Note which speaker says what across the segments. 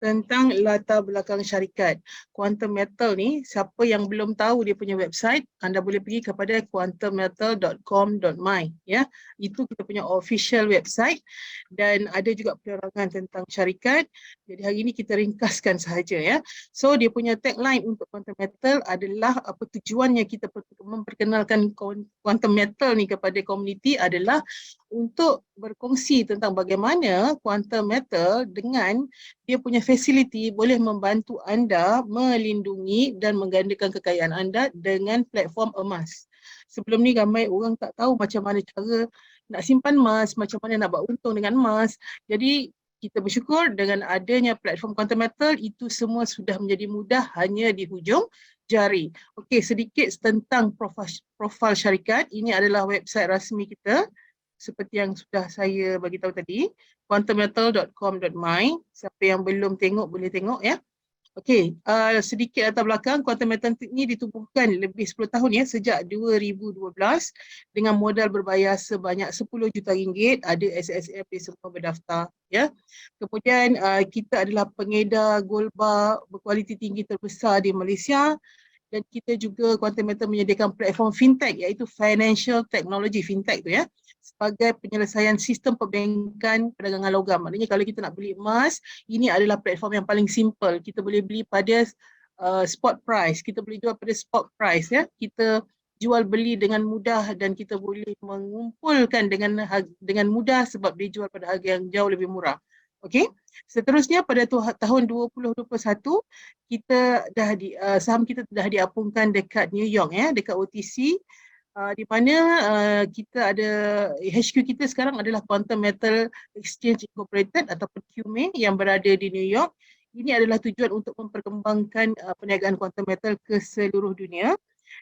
Speaker 1: tentang latar belakang syarikat. Quantum Metal ni, siapa yang belum tahu dia punya website, anda boleh pergi kepada quantummetal.com.my, ya. Itu kita punya official website dan ada juga penerangan tentang syarikat. Jadi hari ini kita ringkaskan sahaja, ya. So dia punya tagline untuk Quantum Metal adalah apa tujuannya kita memperkenalkan Quantum Metal ni kepada komuniti adalah untuk berkongsi tentang bagaimana Quantum Metal dengan dia punya fasiliti boleh membantu anda melindungi dan menggandakan kekayaan anda dengan platform emas. Sebelum ni ramai orang tak tahu macam mana cara nak simpan emas, macam mana nak buat untung dengan emas. Jadi kita bersyukur dengan adanya platform Quantum Metal, itu semua sudah menjadi mudah hanya di hujung jari. Okey, sedikit tentang profil syarikat. Ini adalah website rasmi kita. Seperti yang sudah saya bagi tahu tadi, quantummetal.com.my. Siapa yang belum tengok boleh tengok, ya. Okey, sedikit latar belakang. Quantum Metal ni ditubuhkan lebih 10 tahun, ya, sejak 2012 dengan modal berbayar sebanyak 10 juta ringgit. Ada SSF di semua berdaftar, ya. Kemudian kita adalah pengedar gold bar berkualiti tinggi terbesar di Malaysia. Dan kita juga Quantum Metal menyediakan platform fintech, iaitu financial technology, fintech tu, ya, sebagai penyelesaian sistem perbankan perdagangan logam. Maknanya kalau kita nak beli emas, ini adalah platform yang paling simple. Kita boleh beli pada spot price, kita boleh jual pada spot price, ya. Kita jual beli dengan mudah dan kita boleh mengumpulkan dengan mudah sebab dia jual pada harga yang jauh lebih murah. Okey. Seterusnya pada tahun 2021 kita saham kita dah diapungkan dekat New York, ya, dekat OTC, di mana kita ada HQ kita sekarang adalah Quantum Metal Exchange Incorporated ataupun QME yang berada di New York. Ini adalah tujuan untuk memperkembangkan perniagaan Quantum Metal ke seluruh dunia.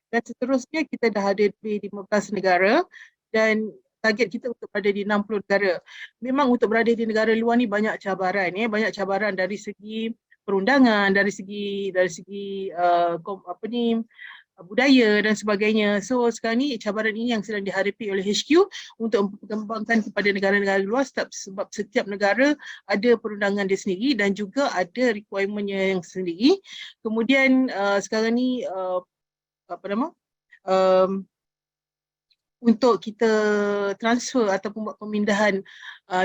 Speaker 1: Dan seterusnya kita dah ada di 15 negara dan target kita untuk berada di 60 negara. Memang untuk berada di negara luar ni banyak cabaran, ya, banyak cabaran dari segi perundangan, dari segi budaya dan sebagainya. So sekarang ni cabaran ini yang sedang dihadapi oleh HQ untuk memperkembangkan kepada negara-negara luar sebab setiap negara ada perundangan dia sendiri dan juga ada requirement-nya yang sendiri. Kemudian sekarang ni untuk kita transfer ataupun buat pemindahan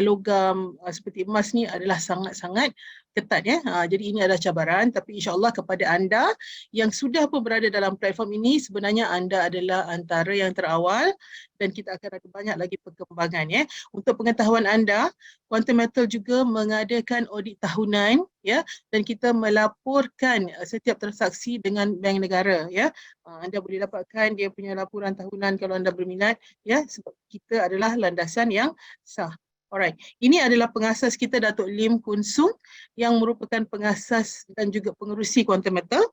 Speaker 1: logam seperti emas ni adalah sangat-sangat ketat, ya. Jadi ini adalah cabaran, tapi insya-Allah kepada anda yang sudah pun berada dalam platform ini, sebenarnya anda adalah antara yang terawal dan kita akan ada banyak lagi perkembangan, ya. Untuk pengetahuan anda, Quantum Metal juga mengadakan audit tahunan, ya, dan kita melaporkan setiap transaksi dengan bank negara, ya. Anda boleh dapatkan dia punya laporan tahunan kalau anda berminat, ya, sebab kita adalah landasan yang sah. Alright, ini adalah pengasas kita, Datuk Lim Kun Sung, yang merupakan pengasas dan juga pengerusi Quantum Metal.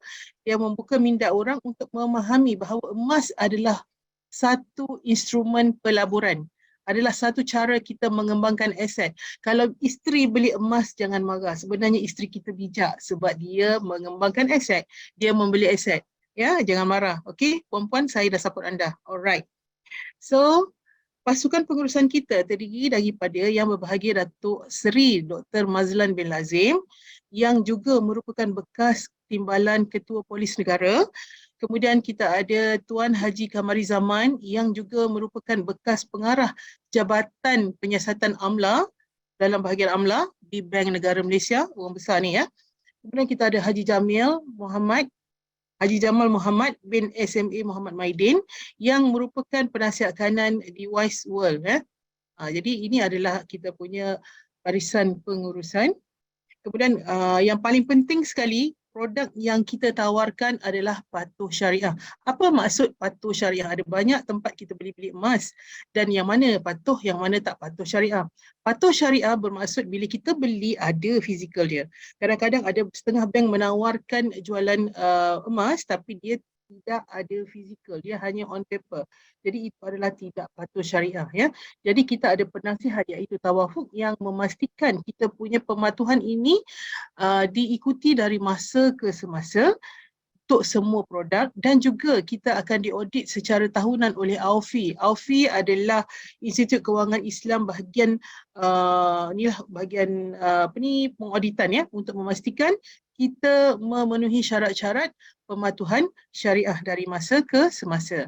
Speaker 1: Dia membuka minda orang untuk memahami bahawa emas adalah satu instrumen pelaburan, adalah satu cara kita mengembangkan aset. Kalau isteri beli emas, jangan marah. Sebenarnya isteri kita bijak sebab dia mengembangkan aset, dia membeli aset. Ya, jangan marah. Okey, puan-puan, saya dah support anda. Alright. So, pasukan pengurusan kita terdiri daripada Yang Berbahagia Datuk Seri Dr. Mazlan bin Lazim yang juga merupakan bekas Timbalan Ketua Polis Negara. Kemudian kita ada Tuan Haji Kamari Zaman yang juga merupakan bekas pengarah Jabatan Penyiasatan Amla dalam bahagian Amla di Bank Negara Malaysia, orang besar ni, ya. Kemudian kita ada Haji Jamal Muhammad bin SMA Muhammad Maidin yang merupakan penasihat kanan di Wise World, ya. Jadi ini adalah kita punya barisan pengurusan. Kemudian yang paling penting sekali, produk yang kita tawarkan adalah patuh syariah. Apa maksud patuh syariah? Ada banyak tempat kita beli emas dan yang mana patuh, yang mana tak patuh syariah. Patuh syariah bermaksud bila kita beli ada fizikal dia. Kadang-kadang ada setengah bank menawarkan jualan emas tapi dia tidak ada fizikal, dia hanya on paper. Jadi itu adalah tidak patuh syariah, ya. Jadi kita ada penasihat iaitu tawafuk yang memastikan kita punya pematuhan ini diikuti dari masa ke semasa untuk semua produk, dan juga kita akan diaudit secara tahunan oleh AUFI. AUFI adalah Institut Kewangan Islam bahagian pengauditan ya, untuk memastikan kita memenuhi syarat-syarat pematuhan syariah dari masa ke semasa.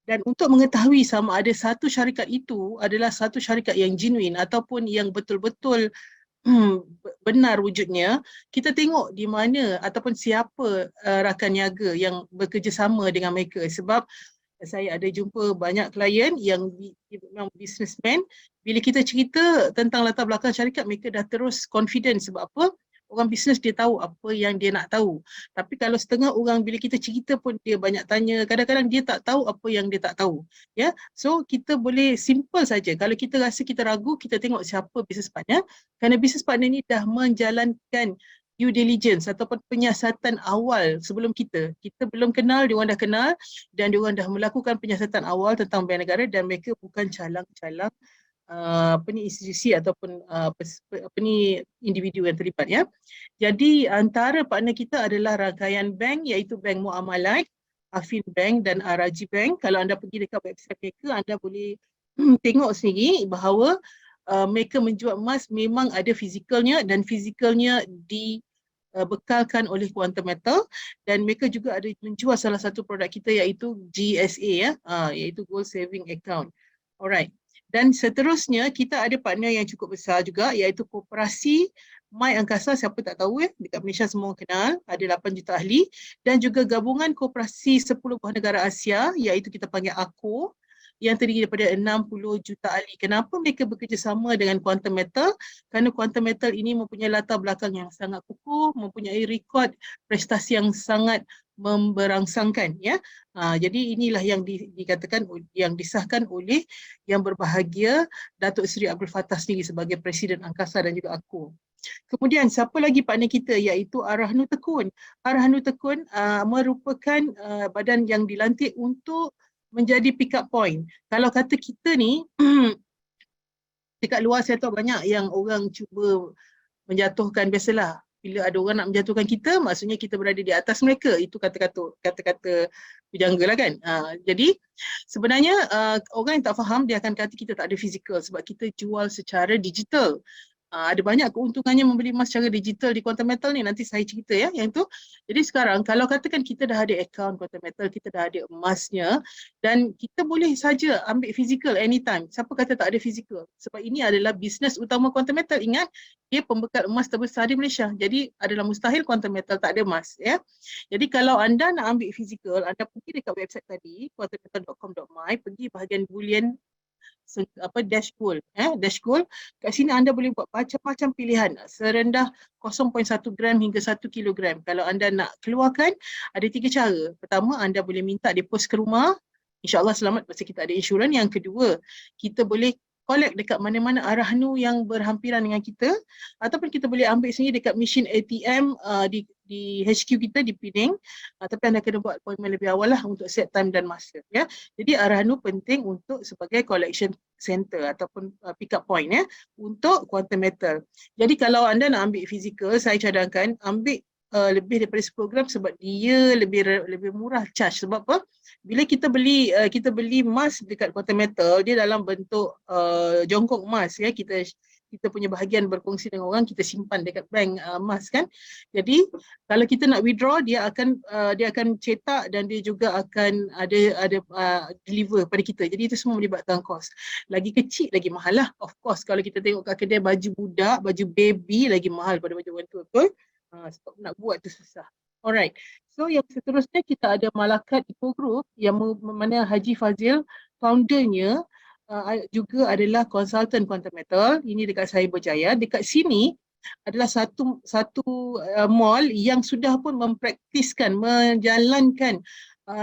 Speaker 1: Dan untuk mengetahui sama ada satu syarikat itu adalah satu syarikat yang genuine ataupun yang betul-betul benar wujudnya, kita tengok di mana ataupun siapa rakan niaga yang bekerjasama dengan mereka. Sebab saya ada jumpa banyak klien yang memang businessman, bila kita cerita tentang latar belakang syarikat, mereka dah terus confident. Sebab apa? Orang bisnes dia tahu apa yang dia nak tahu. Tapi kalau setengah orang bila kita cerita pun dia banyak tanya, kadang-kadang dia tak tahu apa yang dia tak tahu. Ya, so kita boleh simple saja. Kalau kita rasa kita ragu, kita tengok siapa business partner. Kerana business partner ni dah menjalankan due diligence ataupun penyiasatan awal sebelum kita. Kita belum kenal, dia orang dah kenal dan dia orang dah melakukan penyiasatan awal tentang bank negara dan mereka bukan calang-calang institusi ataupun individu yang terlibat ya. Jadi antara partner kita adalah rangkaian bank iaitu Bank Muamalat, Afin Bank dan Raji Bank. Kalau anda pergi dekat website mereka, anda boleh tengok sendiri bahawa mereka menjual emas memang ada fizikalnya dan fizikalnya dibekalkan oleh Quantum Metal, dan mereka juga ada menjual salah satu produk kita iaitu GSA ya, iaitu Gold Saving Account. Alright. Dan seterusnya kita ada partner yang cukup besar juga iaitu Koperasi My Angkasa. Siapa tak tahu dekat Malaysia semua kenal, ada 8 juta ahli, dan juga gabungan koperasi 10 buah negara Asia iaitu kita panggil AKO yang terdiri daripada 60 juta ahli. Kenapa mereka bekerjasama dengan Quantum Metal? Kerana Quantum Metal ini mempunyai latar belakang yang sangat kukuh, mempunyai rekod prestasi yang sangat memberangsangkan ya. Jadi inilah yang dikatakan, yang disahkan oleh yang berbahagia Datuk Seri Abdul Fattah sendiri sebagai Presiden Angkasa dan juga aku. Kemudian siapa lagi partner kita iaitu Arahnu Tekun. Arahnu Tekun merupakan badan yang dilantik untuk menjadi pick up point. Kalau kata kita ni dekat luar saya tahu banyak yang orang cuba menjatuhkan, biasalah bila ada orang nak menjatuhkan kita, maksudnya kita berada di atas mereka. Itu kata-kata pujangga lah kan. Jadi sebenarnya orang yang tak faham, dia akan kata kita tak ada fizikal sebab kita jual secara digital. Ada banyak keuntungannya membeli emas secara digital di Quantum Metal ni, nanti saya cerita ya yang tu. Jadi sekarang kalau katakan kita dah ada akaun Quantum Metal, kita dah ada emasnya dan kita boleh saja ambil fizikal anytime. Siapa kata tak ada fizikal? Sebab ini adalah bisnes utama Quantum Metal. Ingat, dia pembekal emas terbesar di Malaysia. Jadi adalah mustahil Quantum Metal tak ada emas ya. Jadi kalau anda nak ambil fizikal, anda pergi dekat website tadi quantummetal.com.my, pergi bahagian bullion dash gold, dash gold. Kat sini anda boleh buat macam-macam pilihan serendah 0.1 gram hingga 1 kilogram. Kalau anda nak keluarkan, ada 3 cara. Pertama, anda boleh minta deposit ke rumah. InsyaAllah selamat pasal kita ada insurans. Yang kedua, kita boleh collect dekat mana-mana Arahnu yang berhampiran dengan kita, ataupun kita boleh ambil sendiri dekat mesin ATM di HQ kita di Penang, tapi anda kena buat appointment lebih awal lah untuk set time dan masa ya. Jadi Arahnu penting untuk sebagai collection center ataupun pick up point ya untuk Quantum Metal. Jadi kalau anda nak ambil fizikal, saya cadangkan ambil lebih daripada 10 gram sebab dia lebih murah charge. Sebab apa? Bila kita beli emas dekat Quantum Metal, dia dalam bentuk jongkok emas ya. Kita punya bahagian berkongsi dengan orang, kita simpan dekat bank emas kan. Jadi kalau kita nak withdraw, dia akan cetak dan dia juga akan ada deliver pada kita. Jadi itu semua melibatkan kos. Lagi kecil lagi mahal lah. Of course kalau kita tengok kat kedai baju budak, baju baby lagi mahal pada baju orang tua, betul? Sebab nak buat tu susah. Alright. So yang seterusnya kita ada Malakat Eco Group yang mana Haji Fazil foundernya juga adalah konsultan Quantum Metal. Ini dekat Cyberjaya. Dekat sini adalah satu mall yang sudah pun mempraktiskan, menjalankan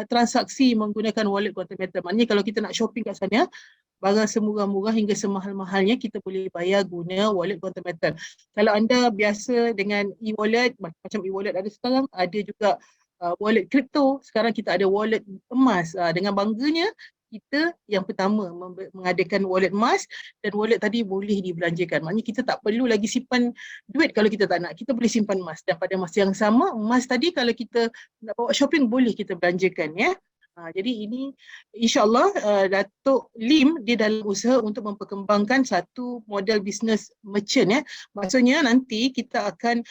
Speaker 1: transaksi menggunakan wallet Quantum Metal. Maknanya kalau kita nak shopping kat sana, barang semurah-murah hingga semahal-mahalnya kita boleh bayar guna wallet Quantum Metal. Kalau anda biasa dengan e-wallet, macam e-wallet ada sekarang, ada juga wallet kripto. Sekarang kita ada wallet emas. Dengan bangganya kita yang pertama mengadakan wallet emas, dan wallet tadi boleh dibelanjakan. Maknanya kita tak perlu lagi simpan duit kalau kita tak nak. Kita boleh simpan emas. Dan pada masa yang sama, emas tadi kalau kita nak bawa shopping boleh kita belanjakan, ya. Jadi ini insyaAllah Datuk Lim dia dalam usaha untuk memperkembangkan satu model bisnes merchant, ya. Maksudnya nanti kita akan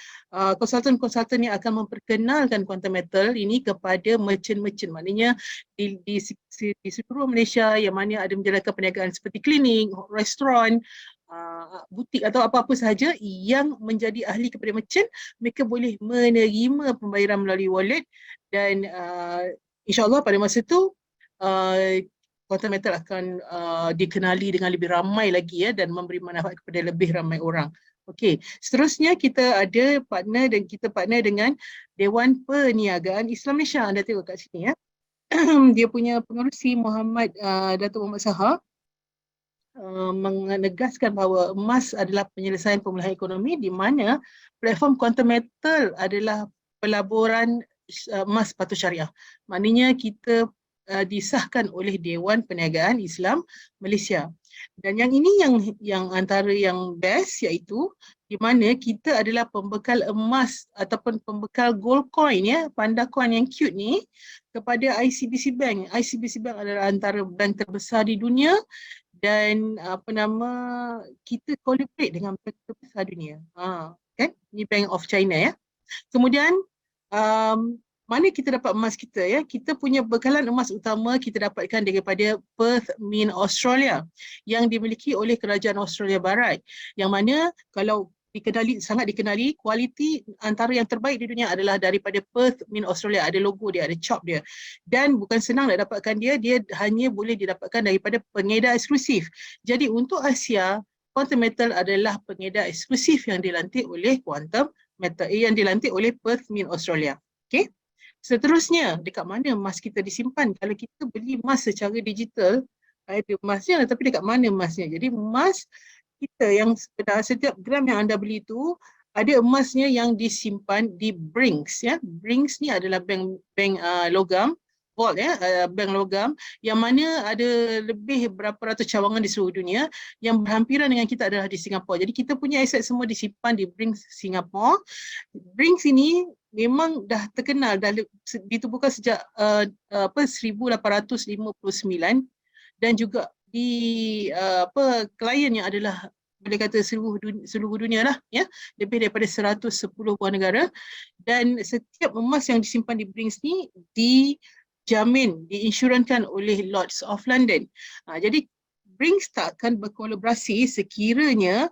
Speaker 1: konsultan-konsultan yang akan memperkenalkan quantum metal ini kepada merchant-merchant. Maknanya di seluruh Malaysia yang mana ada menjalankan perniagaan seperti klinik, restoran, butik atau apa-apa sahaja yang menjadi ahli kepada merchant, mereka boleh menerima pembayaran melalui wallet, dan InsyaAllah pada masa itu quantum metal akan dikenali dengan lebih ramai lagi, ya, dan memberi manfaat kepada lebih ramai orang. Okey, seterusnya kita ada partner, dan kita partner dengan Dewan Perniagaan Islam Malaysia. Anda tengok kat sini, ya. Dia punya pengerusi Muhammad Datuk Muhammad Saha menegaskan bahawa emas adalah penyelesaian pemulihan ekonomi, di mana platform quantum metal adalah pelaburan emas patuh syariah. Maknanya kita disahkan oleh Dewan Perniagaan Islam Malaysia. Dan yang ini yang antara yang best, iaitu di mana kita adalah pembekal emas ataupun pembekal gold coin, ya, panda coin yang cute ni, kepada ICBC Bank. ICBC Bank adalah antara bank terbesar di dunia, dan kita collaborate dengan bank terbesar dunia. Kan? Ini Bank of China, ya. Kemudian mana kita dapat emas kita, ya? Kita punya bekalan emas utama kita dapatkan daripada Perth Mint Australia yang dimiliki oleh Kerajaan Australia Barat, yang mana kalau sangat dikenali, kualiti antara yang terbaik di dunia adalah daripada Perth Mint Australia. Ada logo dia, ada chop dia, dan bukan senang nak dapatkan dia hanya boleh didapatkan daripada pengedar eksklusif. Jadi untuk Asia, quantum metal adalah pengedar eksklusif yang dilantik oleh quantum metal, yang dilantik oleh Perth Mint Australia. Okey. Seterusnya, dekat mana emas kita disimpan? Kalau kita beli emas secara digital, ada emasnya, tapi dekat mana emasnya? Jadi emas kita yang sebenar, setiap gram yang anda beli itu ada emasnya yang disimpan di Brinks, ya. Brinks ni adalah bank logam, vault, ya, bank logam yang mana ada lebih berapa ratus cawangan di seluruh dunia. Yang berhampiran dengan kita adalah di Singapura. Jadi kita punya aset semua disimpan di Brinks Singapura. Brinks ini memang dah terkenal, dah ditubuhkan sejak 1859, dan juga di kliennya adalah boleh kata seluruh dunia lah, ya, lebih daripada 110 buah negara. Dan setiap emas yang disimpan di Brinks ni dijamin, diinsurankan oleh Lords of London. Jadi Brinks tak akan berkolaborasi sekiranya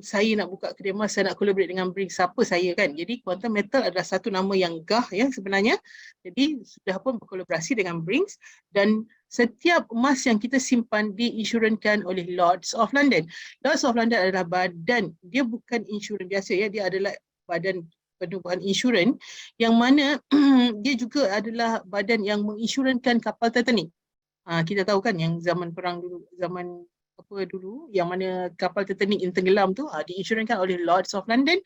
Speaker 1: saya nak buka kedai emas, saya nak collaborate dengan Brinks, siapa saya, kan? Jadi quantum metal adalah satu nama yang gah, ya, sebenarnya. Jadi sudah pun berkolaborasi dengan Brinks, dan setiap emas yang kita simpan diinsurankan oleh Lords of London. Lords of London adalah badan, dia bukan insurans biasa, ya, dia adalah badan penubuhan insurans, yang mana dia juga adalah badan yang menginsurankan kapal Titanic. Kita tahu kan yang zaman perang dulu, zaman dulu, yang mana kapal Titanic yang tenggelam tu diinsurankan oleh Lords of London,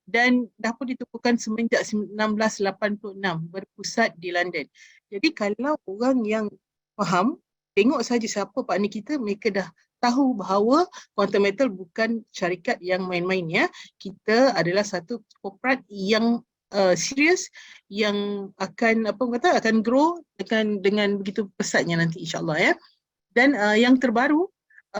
Speaker 1: dan dah pun ditubuhkan semenjak 1986, berpusat di London. Jadi kalau orang yang faham, tengok saja siapa partner kita, mereka dah tahu bahawa quantum metal bukan syarikat yang main-main, ya. Kita adalah satu korporat yang serius, yang akan akan grow dengan begitu pesatnya nanti, insyaAllah, ya. Dan yang terbaru,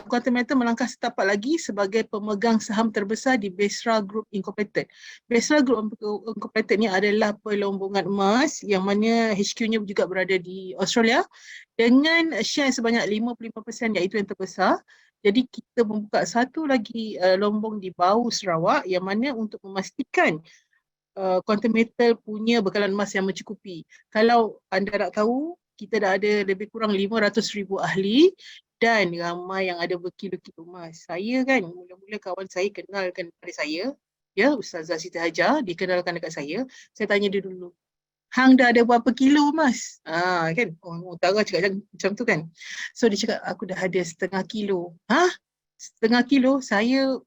Speaker 1: quantum metal melangkah setapak lagi sebagai pemegang saham terbesar di Besra Group Incorporated. Besra Group Incorporated ni adalah pelombongan emas yang mana HQ-nya juga berada di Australia, dengan share sebanyak 55%, iaitu yang terbesar. Jadi kita membuka satu lagi lombong di Bau, Sarawak, yang mana untuk memastikan quantum metal punya bekalan emas yang mencukupi. Kalau anda nak tahu, kita dah ada lebih kurang 500,000 ahli, dan ramai yang ada berkilo-kilo emas. Saya kan, mula-mula kawan saya kenalkan pada saya, ya, Ustazah Siti Hajar, dikenalkan dekat saya tanya dia dulu, hang dah ada berapa kilo emas? Kan, orang utara cakap macam tu kan. So dia cakap, aku dah ada 1/2 kilo. Setengah kilo? Saya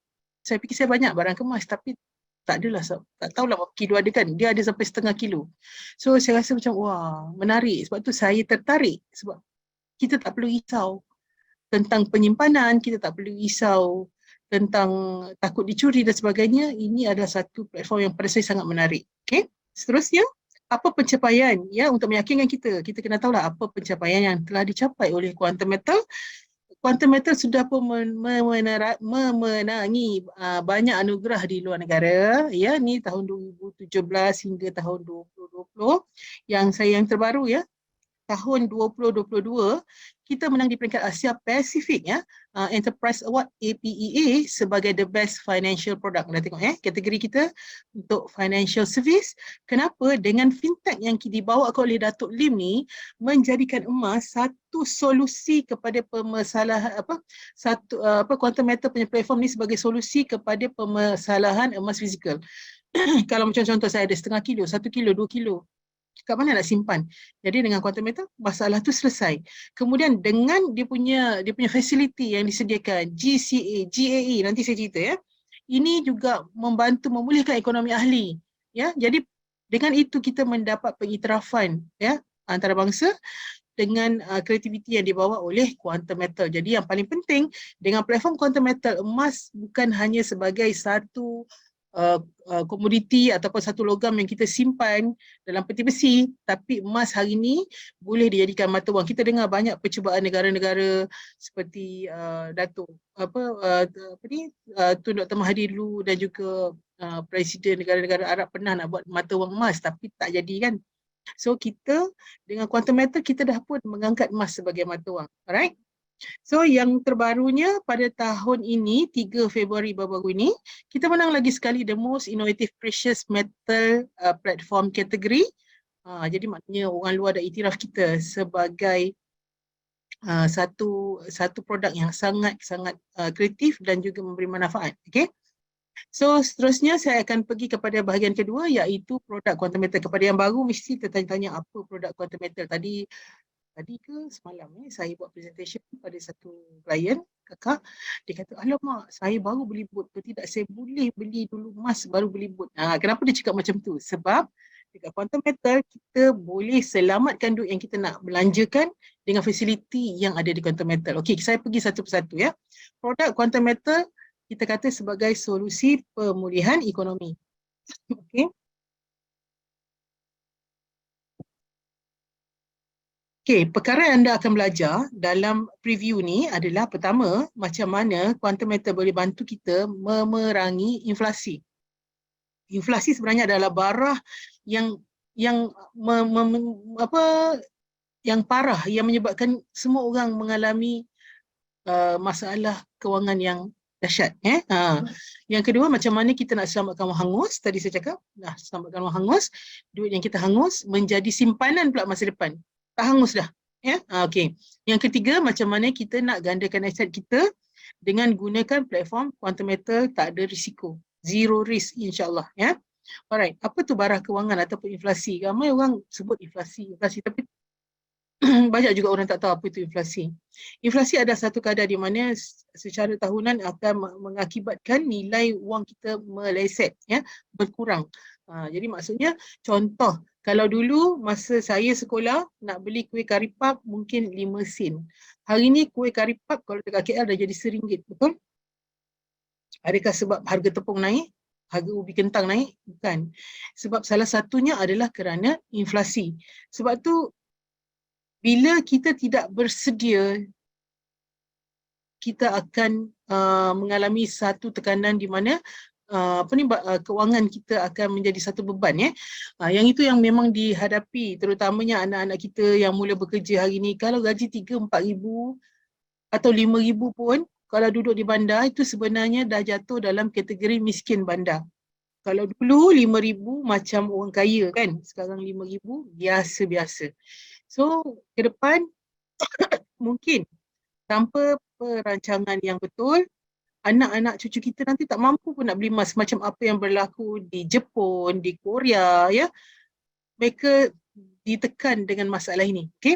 Speaker 1: fikir saya banyak barang kemas, tapi tak adalah, tak tahulah berapa kilo ada, kan. Dia ada sampai 1/2 kilo. So saya rasa macam, wah, menarik. Sebab tu saya tertarik, sebab kita tak perlu risau tentang penyimpanan, kita tak perlu risau tentang takut dicuri dan sebagainya. Ini adalah satu platform yang pada saya sangat menarik. Okay? Seterusnya, apa pencapaian ya untuk meyakinkan kita? Kita kena tahulah apa pencapaian yang telah dicapai oleh Quantum Metal. Quantum Metal sudah pun memenangi banyak anugerah di luar negara. Ya, ni tahun 2017 hingga tahun 2020. Yang terbaru ya, tahun 2022 kita menang di peringkat Asia Pasifik ya, Enterprise Award APEA sebagai the best financial product. Dah tengok kategori kita untuk financial service. Kenapa? Dengan fintech yang dibawa oleh Datuk Lim ni menjadikan emas satu solusi kepada permasalahan Quantum Metal punya platform ni sebagai solusi kepada permasalahan emas fizikal. Kalau macam contoh saya ada 0.5 kilo, 1 kilo, 2 kilo, kat mana nak simpan? Jadi dengan Quantum Metal masalah tu selesai. Kemudian dengan dia punya facility yang disediakan, GCA, GAE, nanti saya cerita ya. Ini juga membantu memulihkan ekonomi ahli. Ya, jadi dengan itu kita mendapat pengiktirafan ya antarabangsa dengan kreativiti yang dibawa oleh Quantum Metal. Jadi yang paling penting dengan platform Quantum Metal, emas bukan hanya sebagai satu komoditi ataupun satu logam yang kita simpan dalam peti besi, tapi emas hari ini boleh dijadikan mata wang. Kita dengar banyak percubaan negara-negara seperti Tun Dr. Mahathir dulu dan juga presiden negara-negara Arab pernah nak buat mata wang emas tapi tak jadi kan. So kita dengan Quantum Metal kita dah pun mengangkat emas sebagai mata wang. Alright? So yang terbarunya pada tahun ini 3 Februari baru-baru ini kita menang lagi sekali the most innovative precious metal platform category. Jadi maknanya orang luar dah iktiraf kita sebagai satu produk yang sangat-sangat kreatif dan juga memberi manfaat. Okay? So seterusnya saya akan pergi kepada bahagian kedua iaitu produk Quantum Metal. Kepada yang baru mesti tertanya-tanya apa produk Quantum Metal. Tadi ke semalam saya buat presentation pada satu klien, kakak, dia kata, alamak saya baru beli bot ke tidak, saya boleh beli dulu emas baru beli bot. Kenapa dia cakap macam tu? Sebab dekat Quantum Metal kita boleh selamatkan duit yang kita nak belanjakan dengan fasiliti yang ada di Quantum Metal. Okey, saya pergi satu persatu ya. Produk Quantum Metal kita kata sebagai solusi pemulihan ekonomi. Okey. Okey, perkara yang anda akan belajar dalam preview ni adalah pertama, macam mana Quantum Metal boleh bantu kita memerangi inflasi. Inflasi sebenarnya adalah barah yang parah yang menyebabkan semua orang mengalami masalah kewangan yang dahsyat. Yang kedua, macam mana kita nak selamatkan wang hangus. Tadi saya cakap, selamatkan wang hangus. Duit yang kita hangus menjadi simpanan pula masa depan. Tak hangus dah. Okay. Yang ketiga, macam mana kita nak gandakan aset kita dengan gunakan platform Quantum Metal tak ada risiko. Zero risk insyaAllah. Alright. Apa tu barah kewangan ataupun inflasi? Ramai orang sebut inflasi, tapi banyak juga orang tak tahu apa itu inflasi. Inflasi adalah satu kadar di mana secara tahunan akan mengakibatkan nilai wang kita meleset, berkurang. Jadi maksudnya, contoh, kalau dulu masa saya sekolah nak beli kuih karipap mungkin 5 sen. Hari ni kuih karipap kalau dekat KL dah jadi RM1, betul? Adakah sebab harga tepung naik? Harga ubi kentang naik? Bukan. Sebab salah satunya adalah kerana inflasi. Sebab tu bila kita tidak bersedia, kita akan mengalami satu tekanan di mana kewangan kita akan menjadi satu beban. Yang itu yang memang dihadapi, terutamanya anak-anak kita yang mula bekerja hari ini. Kalau gaji 3-4 ribu atau 5 ribu pun, kalau duduk di bandar, itu sebenarnya dah jatuh dalam kategori miskin bandar. Kalau dulu 5 ribu macam orang kaya kan, sekarang 5 ribu biasa-biasa. So, ke depan mungkin tanpa perancangan yang betul, anak-anak cucu kita nanti tak mampu pun nak beli emas macam apa yang berlaku di Jepun, di Korea, mereka ditekan dengan masalah ini. Okay?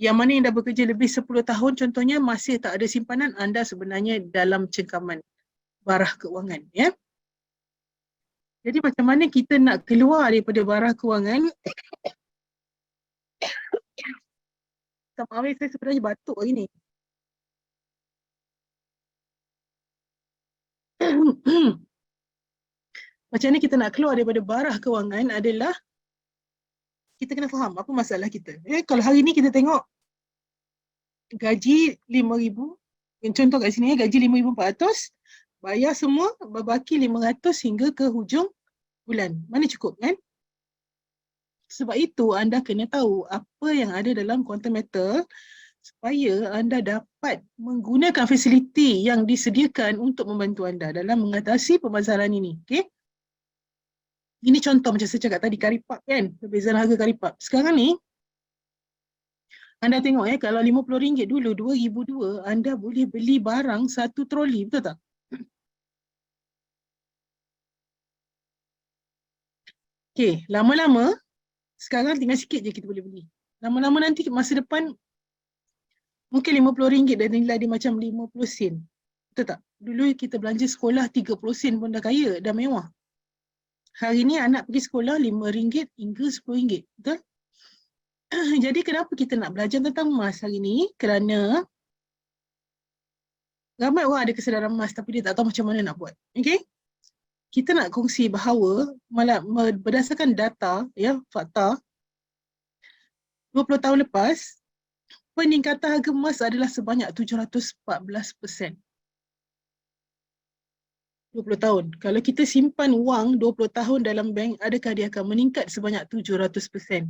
Speaker 1: Yang mana yang dah bekerja lebih 10 tahun contohnya masih tak ada simpanan, anda sebenarnya dalam cengkaman barah kewangan. Jadi macam mana kita nak keluar daripada barah kewangan minta maaf, saya sebenarnya batuk hari ni. Macam ni kita nak keluar daripada barah kewangan adalah kita kena faham apa masalah kita. Kalau hari ni kita tengok gaji 5,000, contoh kat sini gaji 5,400, bayar semua, berbaki 500 hingga ke hujung bulan. Mana cukup kan? Sebab itu anda kena tahu apa yang ada dalam quantum metal supaya anda dapat menggunakan fasiliti yang disediakan untuk membantu anda dalam mengatasi permasalahan ini. Okay? Ini contoh macam saya cakap tadi, karipap kan? Perbezaan harga karipap. Sekarang ni, anda tengok kalau RM50 dulu, RM2,002, anda boleh beli barang satu troli, betul tak? Okay, lama-lama, sekarang tinggal sikit je kita boleh beli. Lama-lama nanti masa depan, mungkin RM50 dan nilai dia macam 50 sen. Betul tak? Dulu kita belanja sekolah 30 sen pun dah kaya, dah mewah. Hari ni anak pergi sekolah RM5 hingga RM10. Betul? Jadi kenapa kita nak belajar tentang emas hari ni? Kerana ramai orang ada kesedaran emas tapi dia tak tahu macam mana nak buat. Okay? Kita nak kongsi bahawa berdasarkan data, fakta, 20 tahun lepas, peningkatan harga emas adalah sebanyak 714%. 20 tahun. Kalau kita simpan wang 20 tahun dalam bank, adakah dia akan meningkat sebanyak 700%?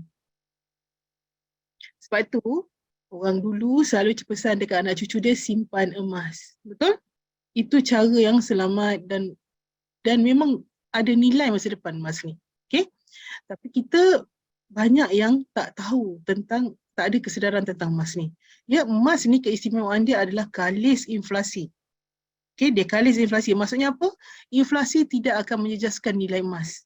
Speaker 1: Sebab itu, orang dulu selalu pesan dekat anak cucu dia simpan emas. Betul? Itu cara yang selamat dan memang ada nilai masa depan emas ni. Okay? Tapi kita banyak yang tak tahu tentang, tak ada kesedaran tentang emas ni. Ya, emas ni keistimewaan dia adalah kalis inflasi. Okay, dia kalis inflasi. Maksudnya apa? Inflasi tidak akan menjejaskan nilai emas.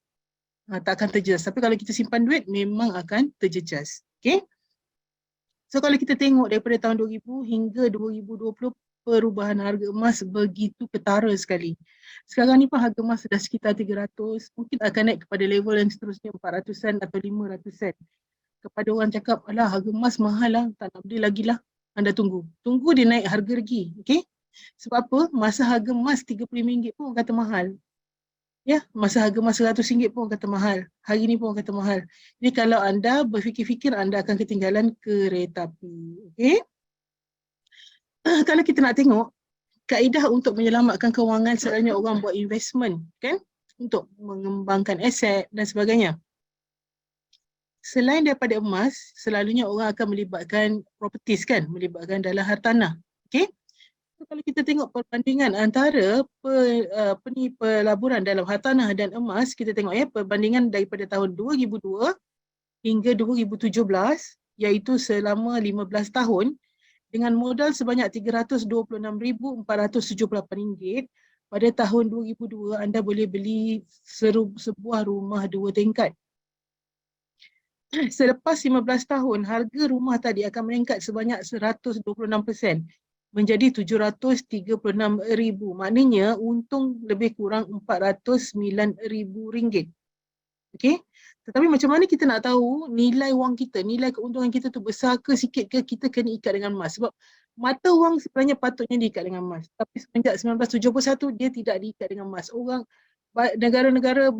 Speaker 1: Tak akan terjejas. Tapi kalau kita simpan duit, memang akan terjejas. Okay? So kalau kita tengok daripada tahun 2000 hingga 2020, perubahan harga emas begitu ketara sekali. Sekarang ni pun harga emas sudah sekitar 300, mungkin akan naik kepada level yang seterusnya 400-an atau 500-an. Kepada orang cakap, alah harga emas mahal lah, tak nak beli lagi lah. Anda tunggu. Tunggu dia naik harga lagi. Okay? Sebab apa? Masa harga emas RM35 pun orang kata mahal. Ya, masa harga emas RM100 pun orang kata mahal. Hari ni pun orang kata mahal. Jadi kalau anda berfikir-fikir, anda akan ketinggalan kereta api. Okay? Kalau kita nak tengok, kaedah untuk menyelamatkan kewangan selalunya orang buat investment, kan? Untuk mengembangkan aset dan sebagainya. Selain daripada emas, selalunya orang akan melibatkan properties, kan? Melibatkan dalam hartanah. Okay? So, kalau kita tengok perbandingan antara pelaburan dalam hartanah dan emas, kita tengok perbandingan daripada tahun 2002 hingga 2017, iaitu selama 15 tahun, dengan modal sebanyak RM326,478, pada tahun 2002 anda boleh beli sebuah rumah 2 tingkat. Selepas 15 tahun, harga rumah tadi akan meningkat sebanyak 126%, menjadi RM736,000. Maknanya untung lebih kurang RM409,000. Okey? Tetapi macam mana kita nak tahu nilai wang kita, nilai keuntungan kita tu besar ke sikit ke, kita kena ikat dengan emas. Sebab mata wang sebenarnya patutnya diikat dengan emas. Tapi semenjak 1971 dia tidak diikat dengan emas. Negara-negara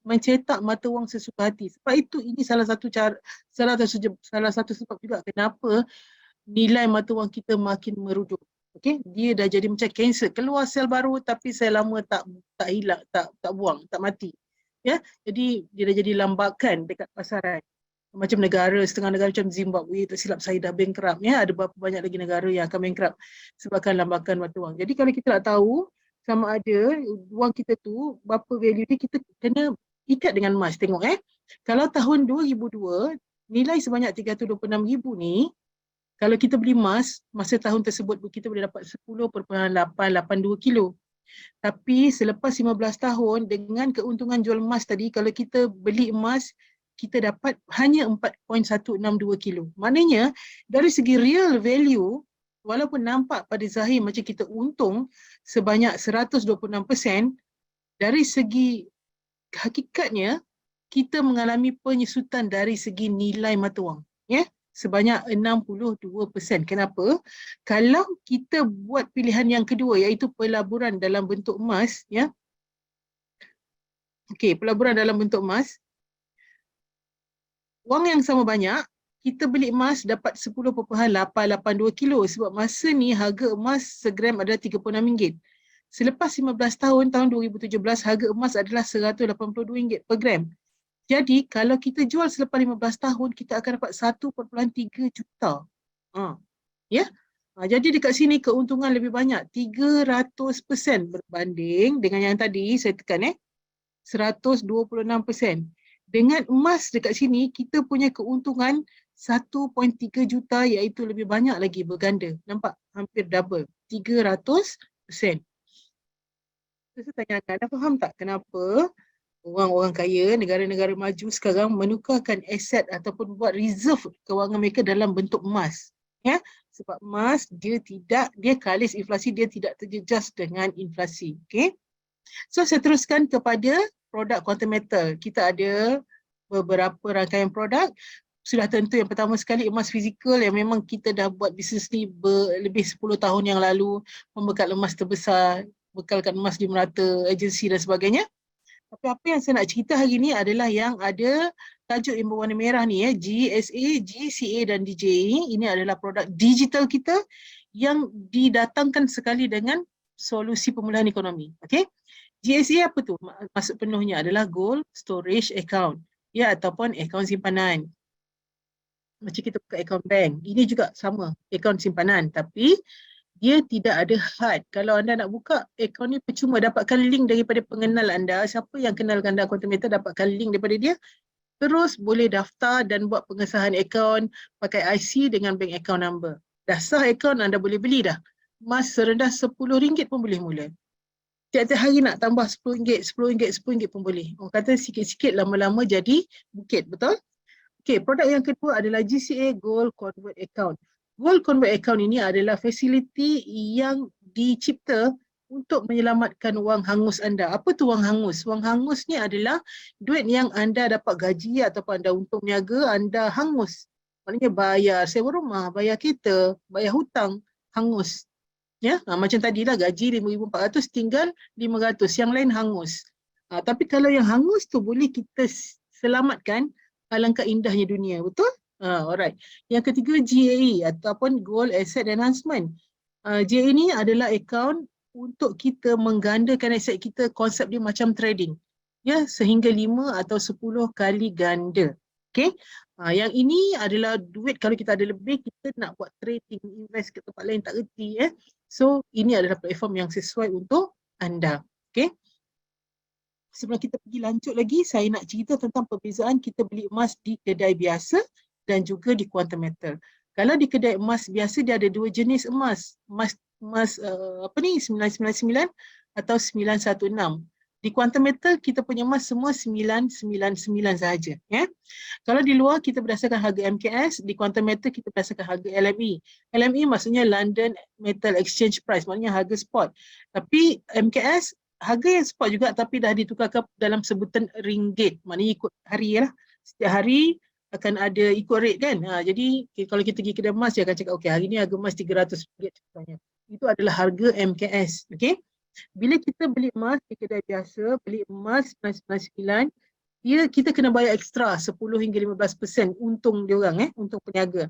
Speaker 1: mencetak mata wang sesuka hati. Sebab itu ini salah satu sebab juga kenapa nilai mata wang kita makin merujuk. Okay? Dia dah jadi macam kanser. Keluar sel baru tapi sel lama tak hilang, tak buang, tak mati. Ya? Jadi dia dah jadi lambakan dekat pasaran. Macam setengah negara macam Zimbabwe, tak silap saya dah bankrupt. Ya? Ada berapa banyak lagi negara yang akan bankrupt sebabkan lambakan mata wang. Jadi kalau kita nak tahu sama ada wang kita tu, berapa value dia, kita kena ikat dengan emas. Tengok kalau tahun 2002, nilai sebanyak 326,000 ni, kalau kita beli emas, masa tahun tersebut kita boleh dapat 10.882 kilo. Tapi selepas 15 tahun, dengan keuntungan jual emas tadi, kalau kita beli emas, kita dapat hanya 4.162 kilo. Maknanya, dari segi real value, walaupun nampak pada zahir macam kita untung sebanyak 126%, dari segi hakikatnya, kita mengalami penyusutan dari segi nilai mata wang. Ya? sebanyak 62%. Kenapa? Kalau kita buat pilihan yang kedua iaitu pelaburan dalam bentuk emas, ya. Okey, pelaburan dalam bentuk emas, wang yang sama banyak, kita beli emas dapat 10.882 kilo sebab masa ni harga emas segram adalah RM36. Selepas 15 tahun, tahun 2017, harga emas adalah RM182 per gram. Jadi, kalau kita jual selepas 15 tahun, kita akan dapat 1.3 juta. Ya? Jadi dekat sini keuntungan lebih banyak, 300% berbanding dengan yang tadi saya tekan 126%. Dengan emas dekat sini, kita punya keuntungan 1.3 juta iaitu lebih banyak lagi berganda. Nampak? Hampir double. 300%. Saya tanya anda faham tak kenapa orang-orang kaya, negara-negara maju sekarang menukarkan aset ataupun buat reserve kewangan mereka dalam bentuk emas. Ya, sebab emas dia kalis inflasi, dia tidak terjejas dengan inflasi. Okey. So saya teruskan kepada produk quantum metal. Kita ada beberapa rangkaian produk. Sudah tentu yang pertama sekali emas fizikal yang memang kita dah buat bisnes ni lebih 10 tahun yang lalu, membekal emas terbesar, bekalkan emas di merata, agensi dan sebagainya. Tapi apa yang saya nak cerita hari ni adalah yang ada tajuk yang berwarna merah ni GSA, GCA dan DJE. Ini adalah produk digital kita yang didatangkan sekali dengan solusi pemulihan ekonomi. Okey. GSA apa tu? Maksud penuhnya adalah Gold Storage Account, ya, ataupun akaun simpanan. Macam kita buka akaun bank. Ini juga sama, akaun simpanan, tapi dia tidak ada had. Kalau anda nak buka akaun ni percuma, dapatkan link daripada pengenal anda. Siapa yang kenal anda quantum metal, dapatkan link daripada dia. Terus boleh daftar dan buat pengesahan akaun pakai IC dengan bank account number. Dah sah akaun, anda boleh beli dah. Emas serendah RM10 pun boleh mula. Tiap-tiap hari nak tambah RM10, RM10, RM10 pun boleh. Orang kata sikit-sikit lama-lama jadi bukit, betul? Okey, produk yang kedua adalah GCA Gold Convert Account. Gold Convert Account ini adalah fasiliti yang dicipta untuk menyelamatkan wang hangus anda. Apa tu wang hangus? Wang hangus ni adalah duit yang anda dapat gaji ataupun anda untung niaga, anda hangus. Maknanya bayar sewa rumah, bayar kereta, bayar hutang, hangus. Ya, macam tadilah gaji RM5,400 tinggal RM500, yang lain hangus. Tapi kalau yang hangus tu boleh kita selamatkan, alangkah indahnya dunia, betul? Alright. Yang ketiga GAE ataupun Gold Asset Enhancement. GAE ni adalah akaun untuk kita menggandakan aset kita, konsep dia macam trading. Ya, sehingga 5 atau 10 kali ganda. Okey. Yang ini adalah duit kalau kita ada lebih, kita nak buat trading, invest ke tempat lain tak reti. So, ini adalah platform yang sesuai untuk anda. Okey. Sebelum kita pergi lanjut lagi, saya nak cerita tentang perbezaan kita beli emas di kedai biasa dan juga di quantum metal. Kalau di kedai emas biasa, dia ada dua jenis emas. Emas 999 atau 916. Di quantum metal, kita punya emas semua 999 sahaja. Ya? Kalau di luar, kita berdasarkan harga MKS. Di quantum metal, kita berdasarkan harga LME. LME maksudnya London Metal Exchange Price, maknanya harga spot. Tapi MKS, harga yang spot juga tapi dah ditukarkan dalam sebutan ringgit. Maknanya ikut hari lah. Setiap hari akan ada ikut rate kan. Jadi kalau kita pergi kedai emas, dia akan cakap, okey, hari ni harga emas RM300 contohnya. Itu adalah harga MKS. Okey. Bila kita beli emas di kedai biasa, beli emas 999, kita kena bayar ekstra 10 hingga 15% untung dia orang, untung peniaga.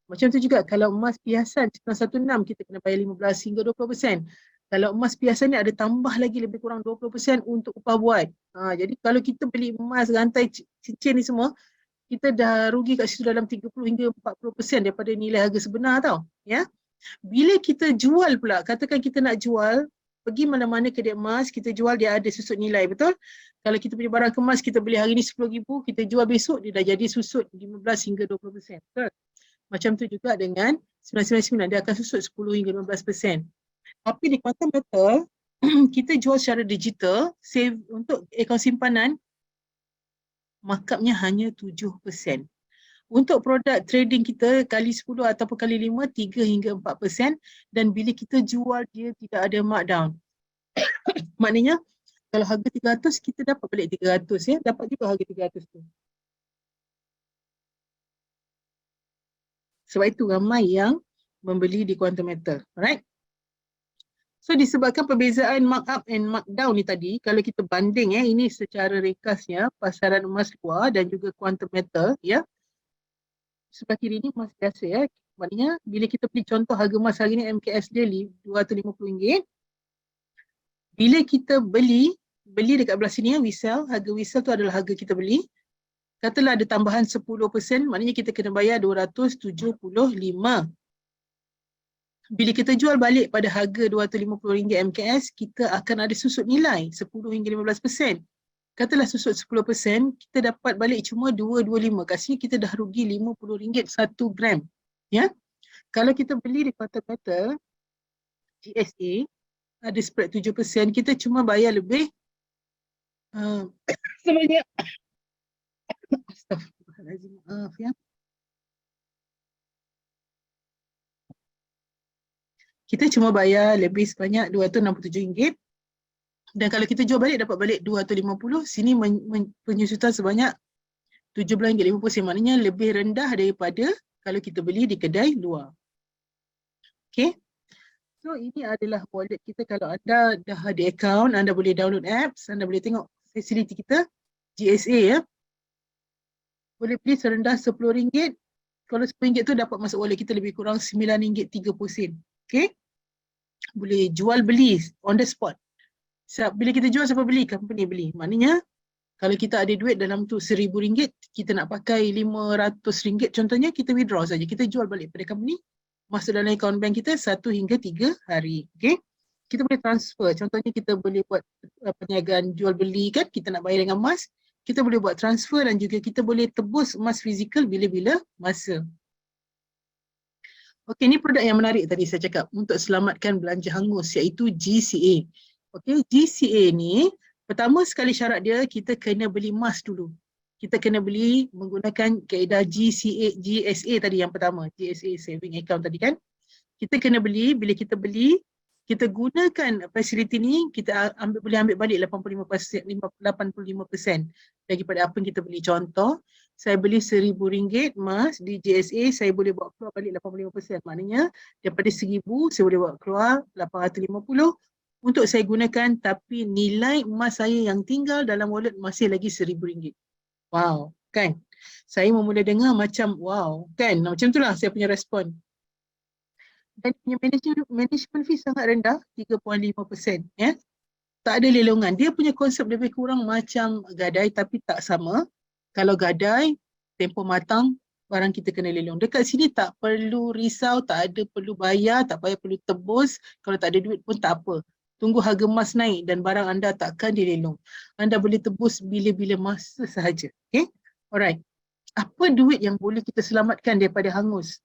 Speaker 1: Macam tu juga kalau emas piasan 916, kita kena bayar 15 hingga 20%. Kalau emas piasan ni ada tambah lagi lebih kurang 20% untuk upah buat. Jadi kalau kita beli emas rantai cincin ni semua, kita dah rugi kat situ dalam 30 hingga 40% daripada nilai harga sebenar tau. Ya. Bila kita jual pula, katakan kita nak jual, pergi mana-mana kedai emas, kita jual dia ada susut nilai, betul? Kalau kita punya barang kemas, kita beli hari ni RM10,000, kita jual besok, dia dah jadi susut 15 hingga 20%. Betul? Macam tu juga dengan 999, dia akan susut 10 hingga 15%. Tapi di quantum metal, kita jual secara digital, save untuk akaun simpanan, markupnya hanya 7%. Untuk produk trading kita kali 10 ataupun kali 5, 3 hingga 4%, dan bila kita jual dia tidak ada markdown. Maknanya kalau harga 300 kita dapat balik 300 ya, dapat juga harga 300 tu. Sebab itu ramai yang membeli di Quantum Metal. Alright. So disebabkan perbezaan markup and markdown ni tadi, kalau kita banding ini secara rekasnya pasaran emas luar dan juga Quantum Metal ya. Sebelah kiri ni emas biasa ya. Maknanya bila kita beli contoh harga emas hari ni MKS daily RM250. Bila kita beli dekat belah sini resell, harga resell tu adalah harga kita beli. Katalah ada tambahan 10%, maknanya kita kena bayar RM275. Bila kita jual balik pada harga RM250 MKS, kita akan ada susut nilai 10 hingga 15%. Katalah susut 10%, kita dapat balik cuma RM225. Kat sini kita dah rugi RM50 1 gram. Ya? Kalau kita beli di Quantum Metal, GSA, ada spread 7%, kita cuma bayar lebih sebanyak Astaghfirullahaladzim, maaf ya. Kita cuma bayar lebih sebanyak RM267. Dan kalau kita jual balik, dapat balik RM250. Sini penyusutan sebanyak RM17.50. Maknanya lebih rendah daripada kalau kita beli di kedai luar. Okay. So ini adalah wallet kita. Kalau anda dah ada account, anda boleh download apps, anda boleh tengok fasiliti kita. GSA ya. Boleh beli serendah RM10. Kalau RM10 tu dapat masuk wallet kita lebih kurang RM9.30. Okay. Boleh jual beli on the spot. Bila kita jual, siapa beli? Company beli. Maknanya kalau kita ada duit dalam tu RM1,000, kita nak pakai RM500 contohnya, kita withdraw saja. Kita jual balik pada company, masuk dalam akaun bank kita 1 hingga 3 hari. Okay. Kita boleh transfer. Contohnya kita boleh buat perniagaan jual beli kan, kita nak bayar dengan emas. Kita boleh buat transfer dan juga kita boleh tebus emas fizikal bila-bila masa. Okey, ni produk yang menarik tadi saya cakap untuk selamatkan belanja hangus, iaitu GCA. Okey, GCA ni pertama sekali syarat dia kita kena beli emas dulu. Kita kena beli menggunakan kaedah GSA tadi yang pertama, GSA saving account tadi kan. Kita kena beli, bila kita beli, kita gunakan fasiliti ni, kita boleh ambil balik 85% daripada apa yang kita beli. Contoh, saya beli RM1,000 emas di GSA, saya boleh bawa keluar balik 85%. Maknanya daripada RM1,000 saya boleh bawa keluar RM850 untuk saya gunakan, tapi nilai emas saya yang tinggal dalam wallet masih lagi RM1,000. Wow, kan? Saya memula dengar macam wow, kan? Macam itulah saya punya respon. Dan punya management fee sangat rendah, 3.5%. Ya? Tak ada lelongan. Dia punya konsep lebih kurang macam gadai tapi tak sama. Kalau gadai, tempoh matang, barang kita kena lelong. Dekat sini tak perlu risau, tak ada perlu bayar, tak payah perlu tebus. Kalau tak ada duit pun tak apa. Tunggu harga emas naik dan barang anda takkan dilelong. Anda boleh tebus bila-bila masa sahaja. Okay? Alright. Apa duit yang boleh kita selamatkan daripada hangus?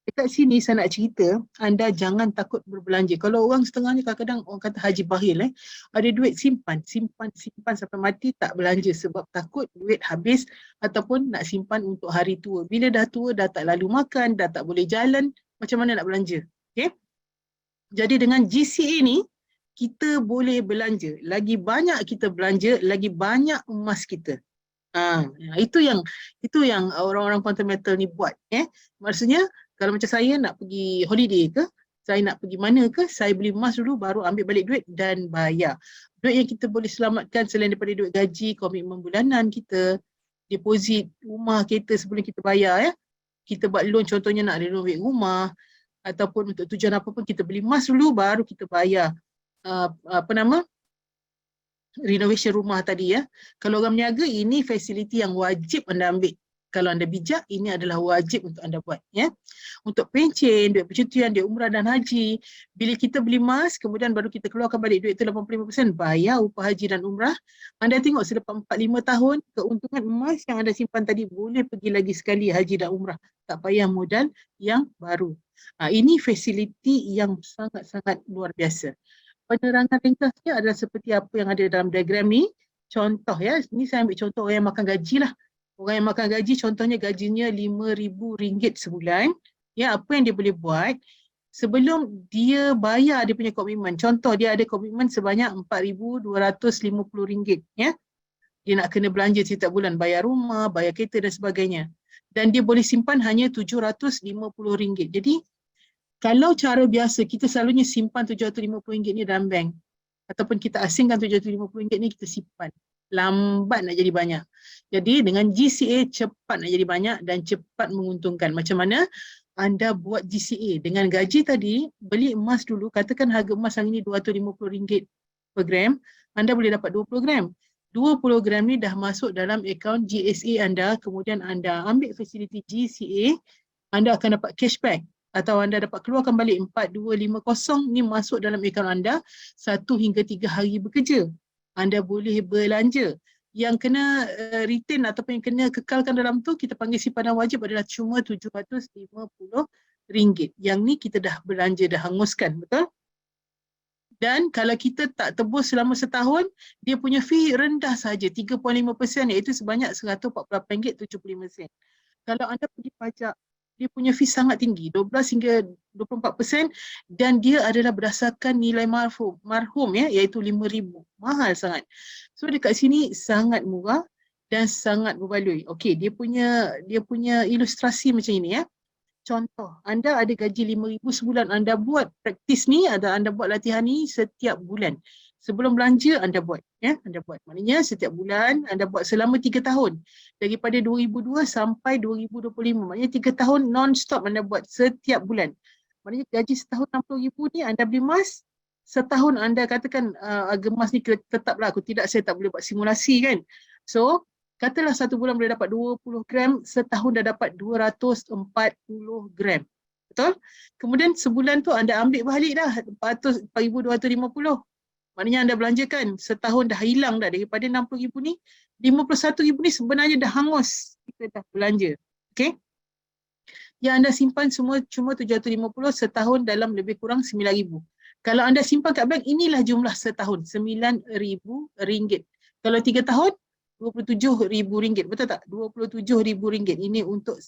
Speaker 1: Dekat sini saya nak cerita, anda jangan takut berbelanja. Kalau orang setengahnya kadang-kadang orang kata haji bahil, ada duit simpan sampai mati tak belanja sebab takut duit habis ataupun nak simpan untuk hari tua. Bila dah tua, dah tak lalu makan, dah tak boleh jalan, macam mana nak belanja? Okay? Jadi dengan GCA ni, kita boleh belanja. Lagi banyak kita belanja, lagi banyak emas kita. Itu yang orang-orang Quantum Metal ni buat. Maksudnya, kalau macam saya nak pergi holiday ke, saya nak pergi mana ke, saya beli emas dulu baru ambil balik duit dan bayar. Duit yang kita boleh selamatkan selain daripada duit gaji, komitmen bulanan kita, deposit rumah kita sebelum kita bayar. Kita buat loan contohnya nak renovate rumah ataupun untuk tujuan apa pun, kita beli emas dulu baru kita bayar renovation rumah tadi ya. Kalau orang berniaga, ini fasiliti yang wajib anda ambil. Kalau anda bijak, ini adalah wajib untuk anda buat. Ya. Untuk pencen, duit percutian, duit umrah dan haji, bila kita beli emas, kemudian baru kita keluarkan balik duit itu 85%, bayar upah haji dan umrah. Anda tengok selepas 4-5 tahun, keuntungan emas yang anda simpan tadi boleh pergi lagi sekali haji dan umrah. Tak payah modal yang baru. Ini fasiliti yang sangat-sangat luar biasa. Penerangan ringkasnya adalah seperti apa yang ada dalam diagram ni. Contoh ya, ni saya ambil contoh orang yang makan gaji lah. Orang yang makan gaji, contohnya gajinya RM5,000 sebulan. Ya, apa yang dia boleh buat sebelum dia bayar dia punya komitmen. Contoh dia ada komitmen sebanyak RM4,250. Ya, dia nak kena belanja setiap bulan, bayar rumah, bayar kereta dan sebagainya. dan dia boleh simpan hanya RM750. Jadi kalau cara biasa kita selalunya simpan RM750 ni dalam bank ataupun kita asingkan RM750 ni kita simpan, lambat nak jadi banyak. Jadi dengan GCA cepat nak jadi banyak dan cepat menguntungkan. Macam mana anda buat GCA dengan gaji tadi, beli emas dulu, katakan harga emas hari ni RM250 per gram, anda boleh dapat 20 gram. 20 gram ni dah masuk dalam akaun GSA anda, kemudian anda ambil fasiliti GCA, anda akan dapat cashback atau anda dapat keluarkan balik 4250 ni masuk dalam akaun anda 1 hingga 3 hari bekerja. Anda boleh belanja. Yang kena retain ataupun yang kena kekalkan dalam tu kita panggil simpanan wajib adalah cuma RM750. Yang ni kita dah belanja, dah hanguskan, betul? Dan kalau kita tak tebus selama setahun, dia punya fee rendah saja 3.5% iaitu sebanyak RM148.75. Kalau anda pergi pajak, dia punya fee sangat tinggi, 12 hingga 24% dan dia adalah berdasarkan nilai marhum ya, iaitu RM5,000. Mahal sangat. So dekat sini sangat murah dan sangat berbaloi. Okey, dia punya ilustrasi macam ini ya. Contoh, anda ada gaji RM5,000 sebulan, anda buat praktis ni, anda buat latihan ni setiap bulan. Sebelum belanja anda buat, ya, anda buat. Maknanya setiap bulan anda buat selama 3 tahun. Daripada 2002 sampai 2025. Maknanya 3 tahun non-stop anda buat setiap bulan. Maknanya gaji setahun RM60,000 ni anda beli emas, setahun anda katakan harga emas ni tetaplah, saya tak boleh buat simulasi kan. So, katalah satu bulan boleh dapat 20 gram, setahun dah dapat 240 gram. Betul? Kemudian sebulan tu anda ambil balik dah 4,250. Maknanya anda belanjakan setahun dah hilang dah daripada RM60,000 ni, RM51,000 ni sebenarnya dah hangus. Kita dah belanja. Okey? Yang anda simpan semua cuma RM750 setahun dalam lebih kurang RM9,000. Kalau anda simpan kat bank, inilah jumlah setahun, RM9,000. Kalau 3 tahun, RM27,000. Betul tak? RM27,000. Ini untuk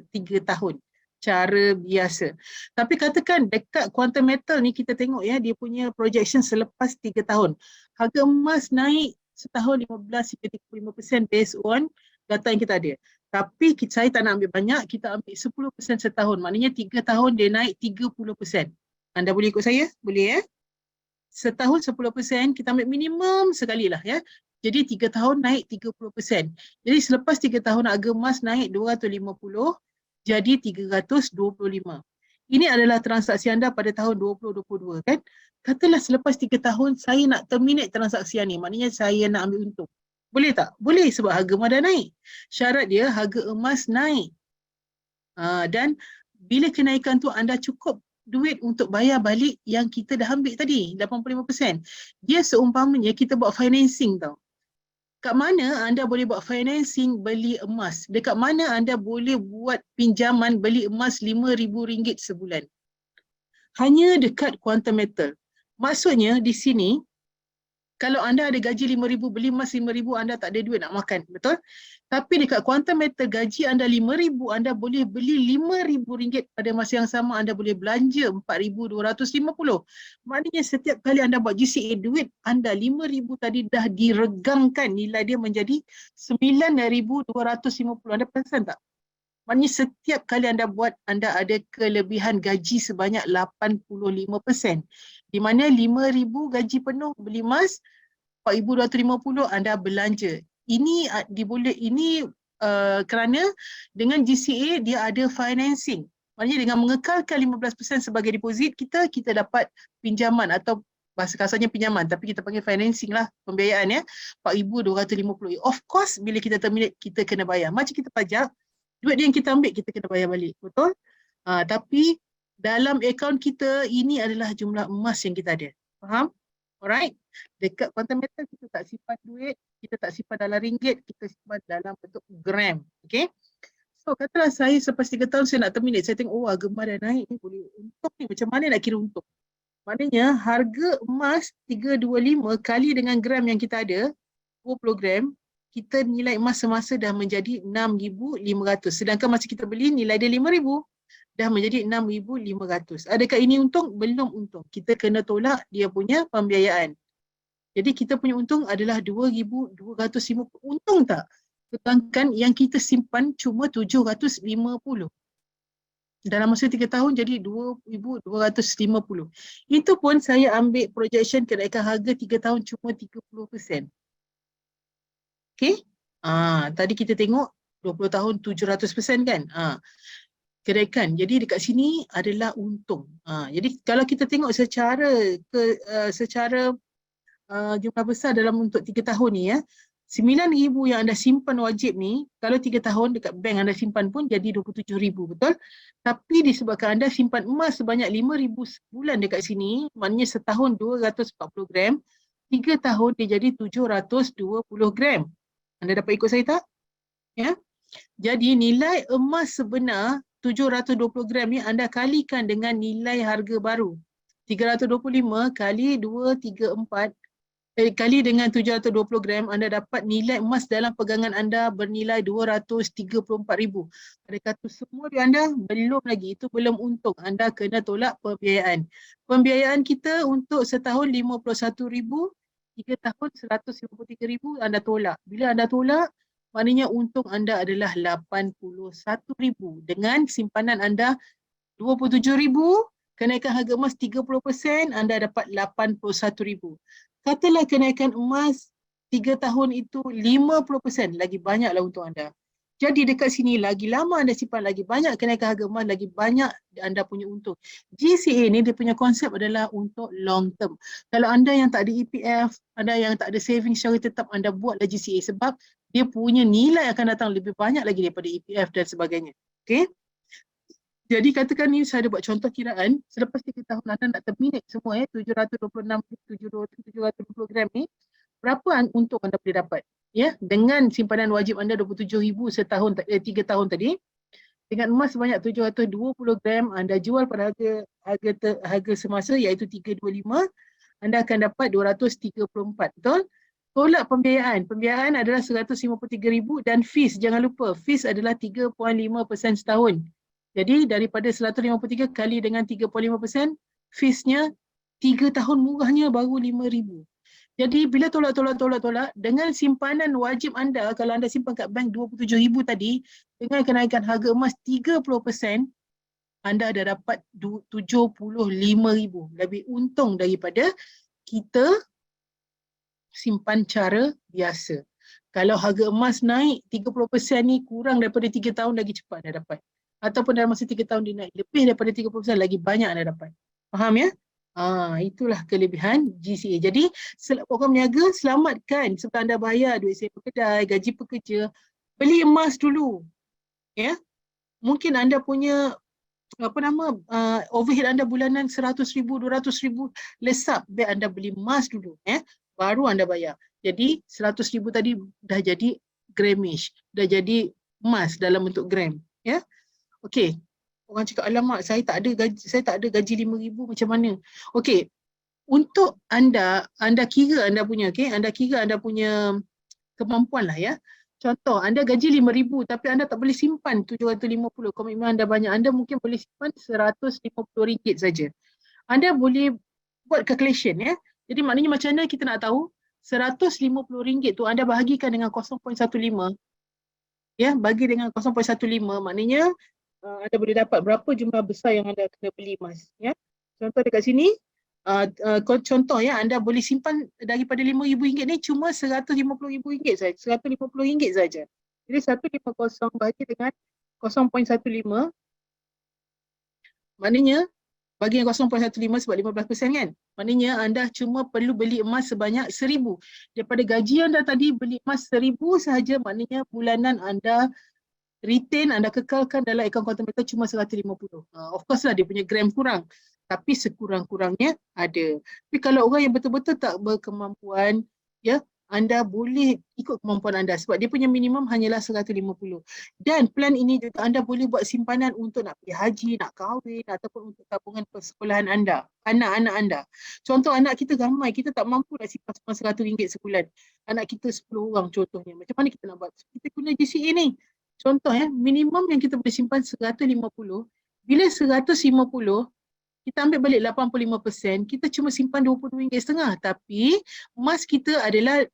Speaker 1: 3 tahun. Cara biasa. Tapi katakan dekat Quantum Metal ni kita tengok ya, dia punya projection selepas 3 tahun. Harga emas naik setahun 15 hingga 35% based on data yang kita ada. Tapi saya tak nak ambil banyak, kita ambil 10% setahun. Maknanya 3 tahun dia naik 30%. Anda boleh ikut saya? Boleh ya? Setahun 10%, kita ambil minimum sekali lah ya. Jadi 3 tahun naik 30%. Jadi selepas 3 tahun harga emas naik 250, jadi 325. Ini adalah transaksi anda pada tahun 2022 kan. Katalah selepas 3 tahun saya nak terminate transaksi ni. Maknanya saya nak ambil untung. Boleh tak? Boleh sebab harga emas dah naik. Syarat dia harga emas naik. Dan bila kenaikan tu anda cukup duit untuk bayar balik yang kita dah ambil tadi, 85%. Dia seumpamanya kita buat financing tau. Kat mana anda boleh buat financing beli emas? Dekat mana anda boleh buat pinjaman beli emas RM5,000 sebulan? Hanya dekat Quantum Metal. Maksudnya di sini, kalau anda ada gaji RM5,000, beli emas RM5,000, anda tak ada duit nak makan. Betul? Tapi dekat Quantum Metal, gaji anda RM5,000, anda boleh beli RM5,000. Pada masa yang sama, anda boleh belanja RM4,250. Maknanya setiap kali anda buat GCA, duit anda RM5,000 tadi dah diregangkan. Nilai dia menjadi RM9,250. Anda perasan tak? Maknanya setiap kali anda buat, anda ada kelebihan gaji sebanyak 85%. Di mana RM5,000 gaji penuh beli emas, RM4,250 anda belanja. Ini kerana dengan GCA dia ada financing. Maknanya dengan mengekalkan 15% sebagai deposit, kita dapat pinjaman atau bahasa kasarnya pinjaman, tapi kita panggil financing lah, pembiayaan ya, RM4,250. Of course, bila kita terminate, kita kena bayar. Macam kita pajak, duit yang kita ambil, kita kena bayar balik. Betul? Tapi dalam akaun kita, ini adalah jumlah emas yang kita ada. Faham? Alright? Dekat Quantum Metal, kita tak simpan duit, kita tak simpan dalam ringgit, kita simpan dalam bentuk gram. Okay? So, katalah saya selepas 3 tahun saya nak terminate, saya tengok, harga emas dah naik ni, boleh untung ni. Macam mana nak kira untung? Maknanya, harga emas 325 kali dengan gram yang kita ada, 20 gram, kita nilai emas semasa dah menjadi 6,500. Sedangkan masa kita beli, nilai dia 5,000. Dah menjadi 6,500. Adakah ini untung? Belum untung. Kita kena tolak dia punya pembiayaan. Jadi kita punya untung adalah 2,250. Untung tak? Sedangkan yang kita simpan cuma 750. Dalam masa 3 tahun jadi 2,250. Itu pun saya ambil projection kenaikan harga 3 tahun cuma 30%. Okey? Tadi kita tengok 20 tahun 700% kan? Kenaikan. Jadi dekat sini adalah untung. Jadi kalau kita tengok secara jumlah besar dalam untuk 3 tahun ni, 9,000 yang anda simpan wajib ni, kalau 3 tahun dekat bank anda simpan pun jadi 27,000, betul? Tapi disebabkan anda simpan emas sebanyak 5,000 sebulan dekat sini, maknanya setahun 240 gram, 3 tahun dia jadi 720 gram. Anda dapat ikut saya tak? Ya. Jadi nilai emas sebenar 720 gram ni anda kalikan dengan nilai harga baru. 325 kali 234 kali dengan 720 gram, anda dapat nilai emas dalam pegangan anda bernilai 234,000. Pada kata semua di anda, belum lagi. Itu belum untung. Anda kena tolak pembiayaan. Pembiayaan kita untuk setahun 51,000, 3 tahun 153,000, anda tolak. Bila anda tolak, maknanya untung anda adalah 81,000. Dengan simpanan anda 27,000, kenaikan harga emas 30%, anda dapat 81,000. Katalah kenaikan emas 3 tahun itu 50%, lagi banyaklah untuk anda. Jadi dekat sini, lagi lama anda simpan, lagi banyak kenaikan harga emas, lagi banyak anda punya untung. GCA ni dia punya konsep adalah untuk long term. Kalau anda yang tak ada EPF, anda yang tak ada saving secara tetap, anda buatlah GCA sebab dia punya nilai akan datang lebih banyak lagi daripada EPF dan sebagainya. Okay? Jadi katakan ni saya ada buat contoh kiraan, selepas 3 tahun anda nak terminate semua 720 gram ni, berapa untung anda boleh dapat? Ya, dengan simpanan wajib anda 27,000 setahun 3 tahun tadi, dengan emas sebanyak 720 gram anda jual pada harga semasa iaitu 325, anda akan dapat 234, betul? Tolak pembiayaan. Pembiayaan adalah 153,000 dan fees, jangan lupa, fees adalah 3.5% setahun. Jadi daripada 153 kali dengan 3.5%, feesnya 3 tahun murahnya baru 5,000. Jadi bila tolak, dengan simpanan wajib anda, kalau anda simpan kat bank 27,000 tadi, dengan kenaikan harga emas 30%, anda dah dapat 75,000. Lebih untung daripada kita simpan cara biasa. Kalau harga emas naik 30% ni, kurang daripada 3 tahun lagi cepat anda dapat. Ataupun dalam masa 3 tahun dia naik lebih daripada 30%, lagi banyak anda dapat. Faham ya? Itulah kelebihan GCA. Jadi program niaga, selamatkan sebelum anda bayar duit sewa kedai, gaji pekerja, beli emas dulu. Ya. Mungkin anda punya overhead anda bulanan 100,000, 200,000, lesap, biar anda beli emas dulu, baru anda bayar. Jadi 100,000 tadi dah jadi grammage, dah jadi emas dalam bentuk gram, ya. Okey. Orang cakap, alamak, saya tak ada gaji 5,000, macam mana? Okey. Untuk anda kira anda punya, anda kira anda punya kemampuan lah, ya. Contoh, anda gaji 5,000 tapi anda tak boleh simpan 750, komitmen anda banyak, anda mungkin boleh simpan RM150 saja. Anda boleh buat calculation, ya. Jadi maknanya macam mana kita nak tahu RM150 tu anda bahagikan dengan 0.15, ya, bagi dengan 0.15, maknanya anda boleh dapat berapa jumlah besar yang anda kena beli emas, ya. Contoh dekat sini, contoh, ya, anda boleh simpan daripada RM5,000 ni cuma RM150 saja, RM150 saja. Jadi 150 bagi dengan 0.15, maknanya bagi yang 0.15 sebab 15% kan. Maknanya anda cuma perlu beli emas sebanyak 1,000. Daripada gaji anda tadi beli emas 1,000 sahaja, maknanya bulanan anda retain, anda kekalkan dalam akaun kontimeter cuma 150. Of course lah dia punya gram kurang, tapi sekurang-kurangnya ada. Tapi kalau orang yang betul-betul tak berkemampuan, ya, anda boleh ikut kemampuan anda sebab dia punya minimum hanyalah 150. Dan plan ini juga anda boleh buat simpanan untuk nak pergi haji, nak kahwin, ataupun untuk tabungan persekolahan anda, anak-anak anda. Contoh, anak kita ramai, kita tak mampu nak simpan RM100 sebulan. Anak kita 10 orang contohnya. Macam mana kita nak buat? Kita guna GCA ni. Contoh, ya, minimum yang kita boleh simpan 150. Bila 150, kita ambil balik 85%, kita cuma simpan RM22.5. Tapi emas kita adalah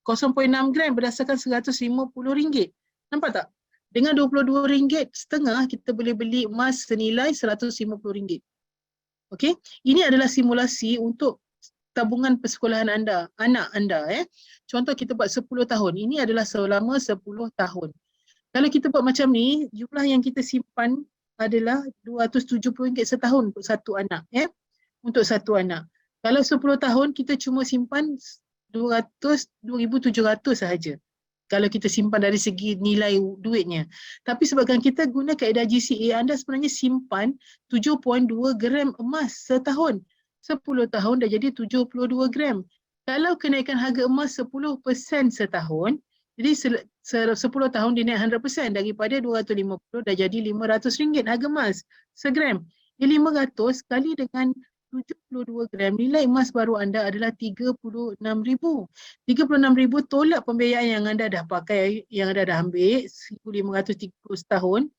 Speaker 1: 0.6 gram berdasarkan RM150. Nampak tak? Dengan RM22.5 kita boleh beli emas senilai RM150. Okey, ini adalah simulasi untuk tabungan persekolahan anda, anak anda. Contoh kita buat 10 tahun. Ini adalah selama 10 tahun. Kalau kita buat macam ni, jumlah yang kita simpan adalah RM270 setahun untuk satu anak. Untuk satu anak. Kalau 10 tahun, kita cuma simpan RM200,700 sahaja. Kalau kita simpan dari segi nilai duitnya. Tapi sebabkan kita guna kaedah GCA, anda sebenarnya simpan 7.2 gram emas setahun. 10 tahun dah jadi 72 gram. Kalau kenaikan harga emas 10% setahun, jadi 10 tahun dia naik 100%, daripada 250 dah jadi RM500 harga emas segram. 500 kali dengan 72 gram, nilai emas baru anda adalah RM36,000. RM36,000 tolak pembiayaan yang anda dah pakai, yang anda dah ambil, RM1,530 setahun,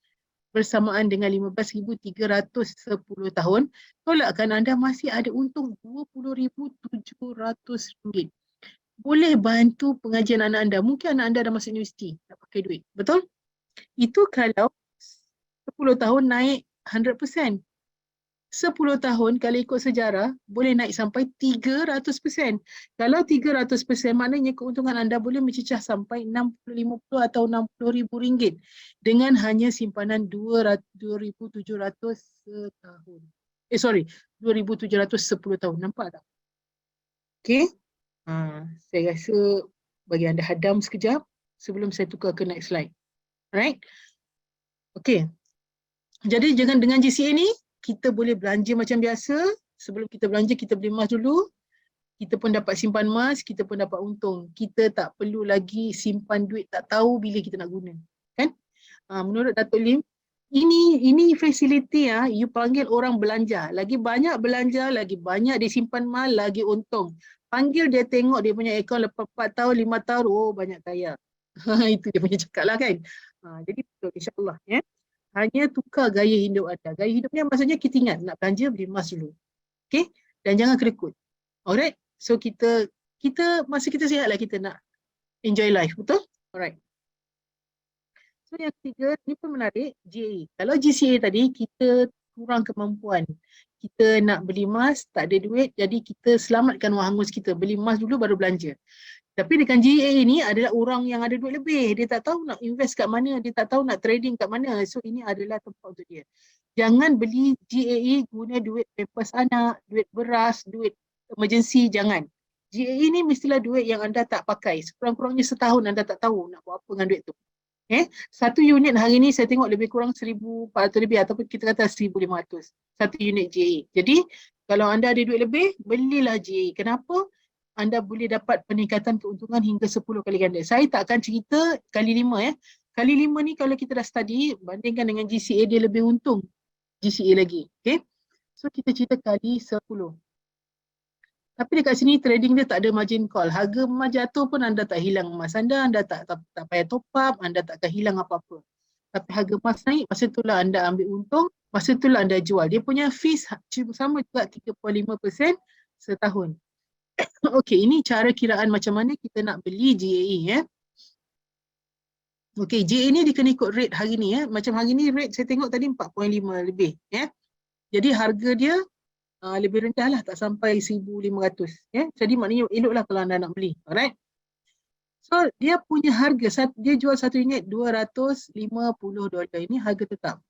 Speaker 1: bersamaan dengan RM15,300 10 tahun, tolakkan anda masih ada untung RM20,700. Boleh bantu pengajian anak anda. Mungkin anak anda dah masuk universiti, tak pakai duit. Betul? Itu kalau 10 tahun naik 100%. 10 tahun kalau ikut sejarah boleh naik sampai 300%. Kalau 300% maknanya keuntungan anda boleh mencecah sampai 60, 50 atau RM60,000 dengan hanya simpanan RM2,700 setahun. RM2,700 10 tahun. Nampak tak? Okey. Saya rasa bagi anda hadam sekejap sebelum saya tukar ke next slide. Alright. Okey. Jadi dengan GCA ni kita boleh belanja macam biasa. Sebelum kita belanja, kita beli emas dulu. Kita pun dapat simpan emas, kita pun dapat untung. Kita tak perlu lagi simpan duit, tak tahu bila kita nak guna. Kan? Menurut Datuk Lim, ini fasiliti you panggil orang belanja. Lagi banyak belanja, lagi banyak dia simpan mal, lagi untung. Panggil dia tengok dia punya akaun lepas 4 tahun, 5 tahun, oh banyak kaya. Itu dia punya cakap lah kan. Jadi betul insyaAllah. Hanya tukar gaya hidup anda. Gaya hidupnya maksudnya kita ingat nak belanja beli emas dulu. Okay? Dan jangan kerekut. Alright? So kita masa kita sihat lah kita nak enjoy life. Betul? Alright. So yang ketiga, ni pun menarik, GCA. Kalau GCA tadi kita kurang kemampuan. Kita nak beli emas, tak ada duit, jadi kita selamatkan wang hangus kita. Beli emas dulu baru belanja. Tapi dengan GCA ini adalah orang yang ada duit lebih. Dia tak tahu nak invest kat mana, dia tak tahu nak trading kat mana. So ini adalah tempat untuk dia. Jangan beli GCA guna duit pampers anak, duit beras, duit emergency, jangan. GCA ini mestilah duit yang anda tak pakai. Sekurang-kurangnya setahun anda tak tahu nak buat apa dengan duit tu. Satu unit hari ni saya tengok lebih kurang 1,400 lebih ataupun kita kata 1,500. Satu unit GCA. Jadi kalau anda ada duit lebih, belilah GCA. Kenapa? Anda boleh dapat peningkatan keuntungan hingga 10 kali ganda. Saya tak akan cerita kali 5 Kali 5 ni kalau kita dah study, bandingkan dengan GCA dia lebih untung GCA lagi. Okay? So kita cerita kali 10. Tapi dekat sini trading dia tak ada margin call. Harga emas jatuh pun anda tak hilang emas anda tak payah top up, anda tak akan hilang apa-apa. Tapi harga emas naik, masa itulah anda ambil untung, masa itulah anda jual. Dia punya fees sama juga 3.5% setahun. Okey, ini cara kiraan macam mana kita nak beli GAE. Okey, GAE ni dia kena ikut rate hari ni. Macam hari ni rate saya tengok tadi 4.5 lebih. Jadi harga dia lebih rendah lah, tak sampai 1,500. Jadi maknanya eloklah kalau anda nak beli. Alright. So dia punya harga, dia jual satu unit $250. Ini harga tetap.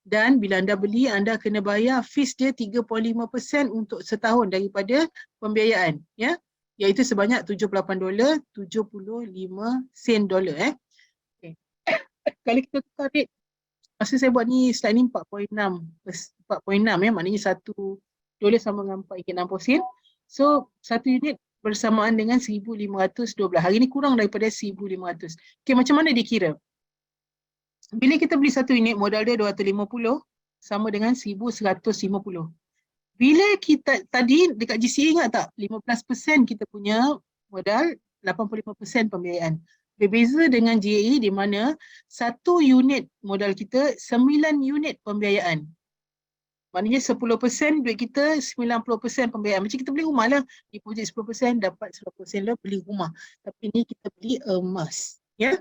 Speaker 1: Dan bila anda beli, anda kena bayar fees dia 3.5% untuk setahun daripada pembiayaan. Iaitu sebanyak $78.75. Okay. Kalau kita tukar rate, masa saya buat ni slide ni 4.6. Maknanya $1 sama dengan 4.60 sen. So satu unit bersamaan dengan 1,512. Hari ni kurang daripada 1,500. Okay, macam mana dia kira? Bila kita beli satu unit, modal dia 250 sama dengan 1,150. Bila kita tadi dekat GCA ingat tak? 15% kita punya modal, 85% pembiayaan. Berbeza dengan GAE di mana satu unit modal kita, 9 unit pembiayaan. Maknanya 10% duit kita, 90% pembiayaan. Macam kita beli rumah lah. Deposit 10%, dapat 10% lah beli rumah. Tapi ni kita beli emas. Ya.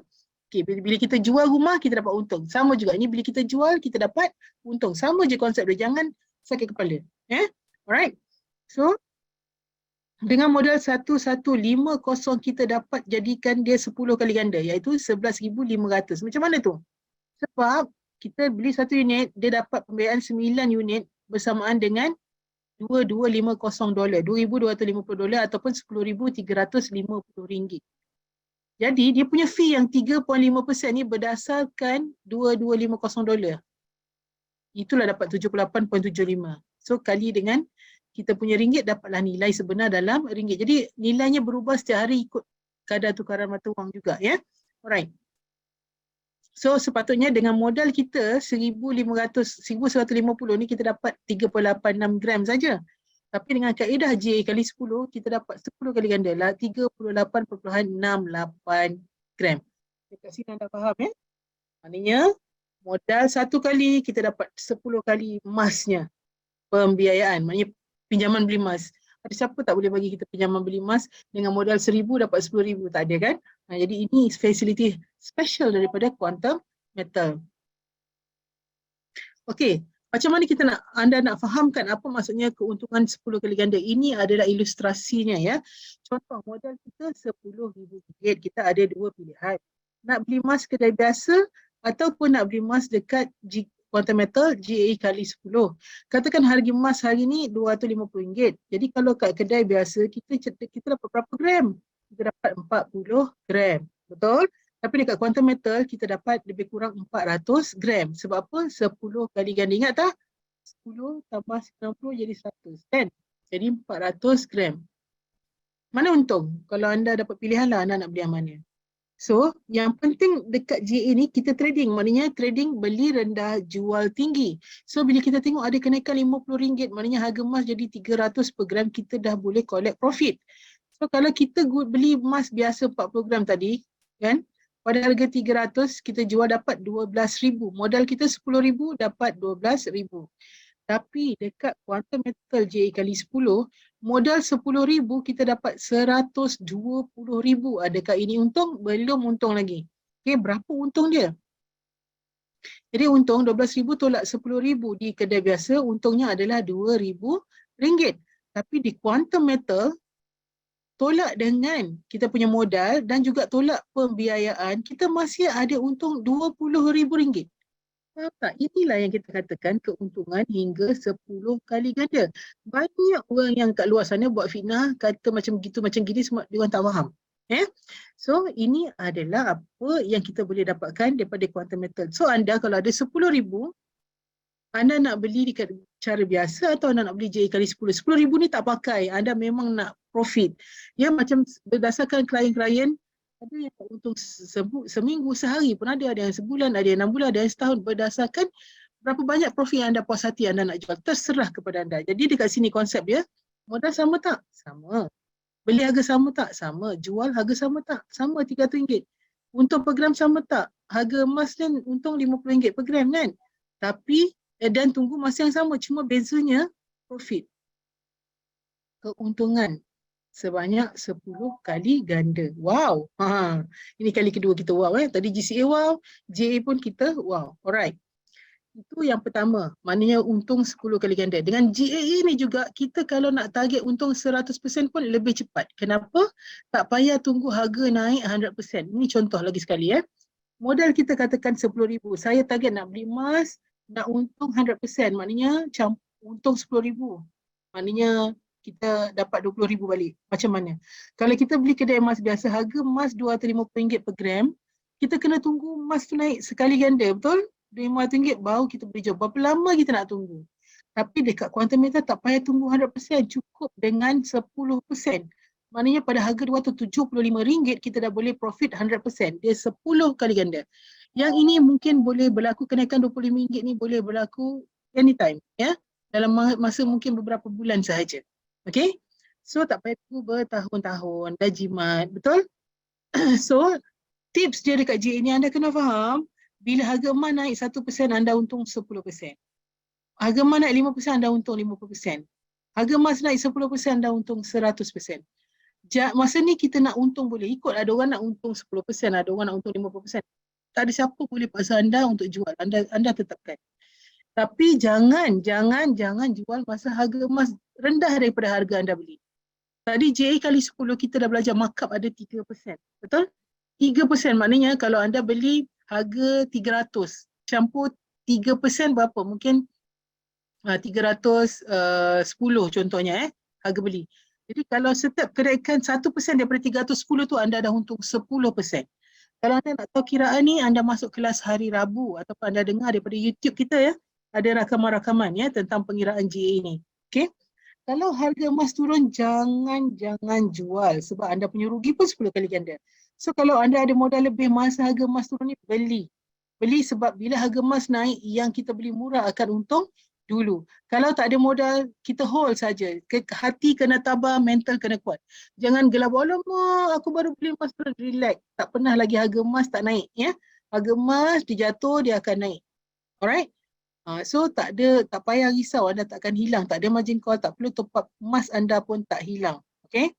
Speaker 1: Okay, bila kita jual rumah, kita dapat untung. Sama juga. Ini bila kita jual, kita dapat untung. Sama je konsep dia. Jangan sakit kepala. Ya. Alright. So, dengan modal 1150 kita dapat jadikan dia 10 kali ganda, iaitu 11,500. Macam mana tu? Sebab kita beli satu unit, dia dapat pembiayaan 9 unit bersamaan dengan $2250, $2,250 ataupun RM10,350. Jadi dia punya fee yang 3.5% ni berdasarkan $2,250. Itulah dapat 78.75. So kali dengan kita punya ringgit, dapatlah nilai sebenar dalam ringgit. Jadi nilainya berubah setiap hari ikut kadar tukaran mata wang juga, ya. Alright. So sepatutnya dengan modal kita 1,150 ni kita dapat 3.86 gram saja. Tapi dengan kaedah J kali 10, kita dapat 10 kali ganda lah, 38.68 gram. Dekat sini anda faham, ya? Maknanya modal satu kali kita dapat 10 kali emasnya pembiayaan. Maknanya pinjaman beli emas. Ada siapa tak boleh bagi kita pinjaman beli emas dengan modal 1,000 dapat 10,000? Tak ada kan? Jadi ini facility special daripada quantum metal. Okey, macam mana anda nak fahamkan apa maksudnya keuntungan 10 kali ganda? Ini adalah ilustrasinya, ya. Contoh modal kita RM10,000. Kita ada dua pilihan. Nak beli emas kedai biasa ataupun nak beli emas dekat quantum metal GAE kali 10. Katakan harga emas hari ni RM250. Jadi kalau kat kedai biasa kita dapat berapa gram? Kita dapat 40 gram. Betul? Tapi dekat quantum metal kita dapat lebih kurang 400 gram. Sebab apa? 10 kali ganda. Ingat tak? 10 tambah 90 jadi 100 kan? Jadi 400 gram. Mana untung? Kalau anda dapat pilihan lah anda nak beli yang mana. So, yang penting dekat GA ni kita trading. Maknanya trading beli rendah, jual tinggi. So, bila kita tengok ada kenaikan RM50, maknanya harga emas jadi 300 per gram, kita dah boleh collect profit. So, kalau kita beli emas biasa 40 gram tadi, kan? Pada harga 300, kita jual dapat 12,000. Modal kita 10,000, dapat 12,000. Tapi dekat quantum metal JA kali 10, modal 10,000 kita dapat 120,000. Adakah ini untung? Belum untung lagi. Okay, berapa untung dia? Jadi untung 12,000 tolak 10,000 di kedai biasa, untungnya adalah RM2,000. Tapi di quantum metal, tolak dengan kita punya modal dan juga tolak pembiayaan, kita masih ada untung RM20,000. Faham tak? Inilah yang kita katakan keuntungan hingga 10 kali ganda. Banyak orang yang kat luar sana buat fitnah, kata macam gitu, macam gini, semua dia orang tak faham. So, ini adalah apa yang kita boleh dapatkan daripada quantum metal. So, anda kalau ada 10,000, anda nak beli dekat cara biasa atau anda nak beli JA kali 10. 10,000 ni tak pakai, anda memang nak profit. Ya, macam berdasarkan klien-klien, ada yang untung seminggu, sehari pun ada yang sebulan, ada yang 6 bulan, ada yang setahun, berdasarkan berapa banyak profit yang anda puas hati anda nak jual. Terserah kepada anda. Jadi dekat sini konsep dia, modal sama tak? Sama. Beli harga sama tak? Sama. Jual harga sama tak? Sama, RM300. Untung per gram sama tak? Harga emas kan untung RM50 per gram kan? Tapi, dan tunggu masa yang sama, cuma bezanya profit. Keuntungan sebanyak 10 kali ganda. Wow. Ini kali kedua kita wow. Tadi GCA wow, JA pun kita wow. Alright. Itu yang pertama. Maknanya untung 10 kali ganda. Dengan GAE ni juga, kita kalau nak target untung 100% pun lebih cepat. Kenapa? Tak payah tunggu harga naik 100%. Ini contoh lagi sekali. Modal kita katakan 10,000. Saya target nak beli emas, nak untung 100%. Maknanya untung 10,000. Maknanya kita dapat 20,000 balik. Macam mana? Kalau kita beli kedai emas biasa, harga emas RM250 per gram, kita kena tunggu emas tu naik sekali ganda, betul? RM500 baru kita boleh jual. Berapa lama kita nak tunggu? Tapi dekat quantum metal tak payah tunggu 100%, cukup dengan 10%. Maknanya pada harga RM275 kita dah boleh profit 100%. Dia 10 kali ganda. Yang ini mungkin boleh berlaku, kenaikan RM25 ni boleh berlaku anytime, ya? Dalam masa mungkin beberapa bulan sahaja. Okay, so tak payah tunggu bertahun-tahun, dah jimat, betul? So, tips dia dekat JA ni anda kena faham, bila harga emas naik 1%, anda untung 10%. Harga emas naik 5% anda untung 50%. Harga emas naik 10% anda untung 100%. Masa ni kita nak untung boleh ikut, ada orang nak untung 10%, ada orang nak untung 50%. Tak ada siapa boleh paksa anda untuk jual. Anda tetapkan. Tapi jangan jual masa harga emas rendah daripada harga anda beli. Tadi JA kali 10 kita dah belajar markup ada 3%. Betul? 3% maknanya kalau anda beli harga 300, campur 3% berapa? Mungkin 310 contohnya harga beli. Jadi kalau setiap kenaikan 1% daripada 310 tu anda dah untung 10%. Kalau anda nak tahu kiraan ni, anda masuk kelas hari Rabu ataupun anda dengar daripada YouTube kita ada rakaman-rakaman tentang pengiraan GA ni. Okey. Kalau harga emas turun, jangan jual sebab anda punya rugi pun 10 kali ganda. So kalau anda ada modal lebih masa harga emas turun ni, beli. Beli sebab bila harga emas naik, yang kita beli murah akan untung dulu. Kalau tak ada modal, kita hold saja. Hati kena tabah, mental kena kuat. Jangan gelap, alamak aku baru beli emas, relax. Tak pernah lagi harga emas tak naik. Harga emas dia jatuh, dia akan naik. Alright? So tak payah risau, anda tak akan hilang. Tak ada margin call, tak perlu top up, emas anda pun tak hilang. Okay?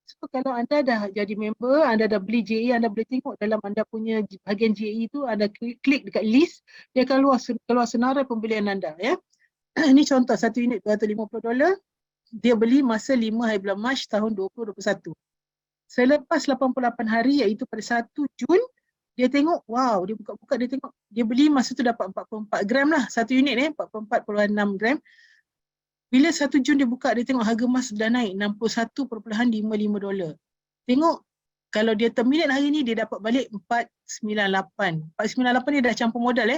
Speaker 1: So kalau anda dah jadi member, anda dah beli JE, anda boleh tengok dalam anda punya bahagian JE tu, anda klik dekat list, dia akan keluar senarai pembelian anda. Ini contoh, satu unit $250, dia beli masa 5 hari bulan Mac tahun 2021. Selepas 88 hari, iaitu pada 1 Jun, dia tengok, wow, dia buka-buka, dia tengok, dia beli masa tu dapat 44 gram lah, satu unit 44.6 gram. Bila 1 Jun dia buka, dia tengok harga emas dah naik $61.55. Tengok, kalau dia terminate hari ni, dia dapat balik 498. 498 ni dah campur modal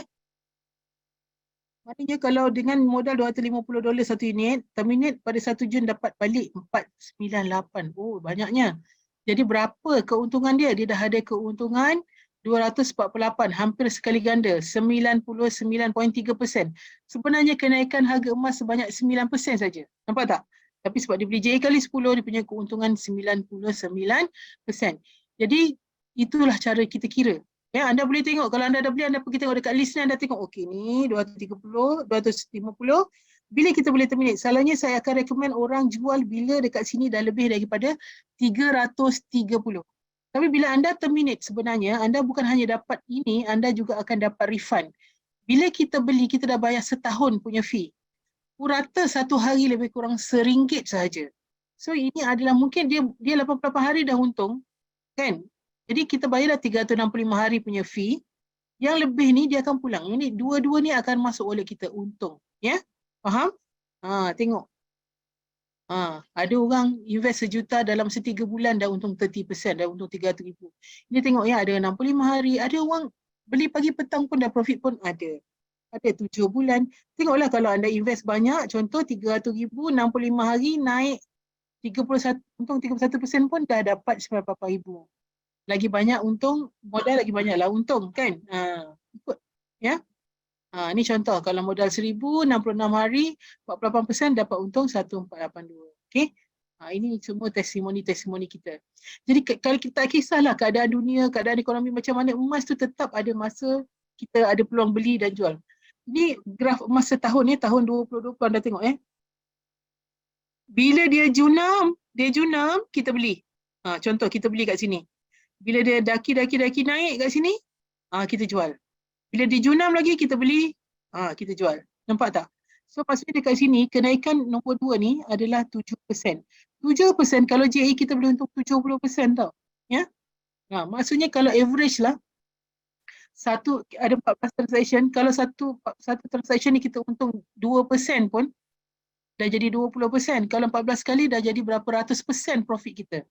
Speaker 1: Maknanya kalau dengan modal $250 satu unit, terminate pada 1 Jun dapat balik 498. Oh, banyaknya. Jadi berapa keuntungan dia? Dia dah ada keuntungan 248, hampir sekali ganda, 99.3%. Sebenarnya kenaikan harga emas sebanyak 9% saja. Nampak tak? Tapi sebab dia beli JA kali 10, dia punya keuntungan 99%. Jadi itulah cara kita kira. Anda boleh tengok, kalau anda dah beli, anda pergi tengok dekat list ni, anda tengok, okey ni 230, 250. Bila kita boleh terminate? Salahnya saya akan recommend orang jual bila dekat sini dah lebih daripada 330. Tapi bila anda terminate, sebenarnya anda bukan hanya dapat ini, anda juga akan dapat refund. Bila kita beli, kita dah bayar setahun punya fee. Purata satu hari lebih kurang RM1 sahaja. So ini adalah mungkin dia 88 hari dah untung, kan? Jadi kita bayarlah 365 hari punya fee. Yang lebih ni dia akan pulang. Ini dua-dua ni akan masuk wallet kita untung. Faham? Tengok. Ada orang invest $1 dalam 3 bulan dah untung 30%, dah untung 300,000. Ini tengok ada 65 hari. Ada orang beli pagi petang pun dah profit pun ada. Ada 7 bulan. Tengoklah kalau anda invest banyak, contoh 300,000, 65 hari naik 31, untung 31% pun dah dapat 94,000. Lagi banyak untung, modal lagi banyaklah untung, kan? Ikut. Ni contoh, kalau modal 1,000, 66 hari, 48% dapat untung 1,482. Okay? Ini semua testimoni kita. Jadi kalau kita tak kisahlah keadaan dunia, keadaan ekonomi macam mana, emas tu tetap ada masa kita ada peluang beli dan jual. Ini graf emas setahun tahun 2020 anda tengok Bila dia junam, kita beli. Contoh kita beli kat sini. Bila dia daki naik kat sini, kita jual. Bila dia junam lagi, kita beli, kita jual. Nampak tak? So maksudnya dekat sini, kenaikan nombor 2 ni adalah 7%. 7% kalau JE kita boleh untung 70% tau. Maksudnya kalau average lah, ada 14 transaction, kalau satu transaction ni kita untung 2% pun, dah jadi 20%. Kalau 14 kali dah jadi berapa ratus persen profit kita.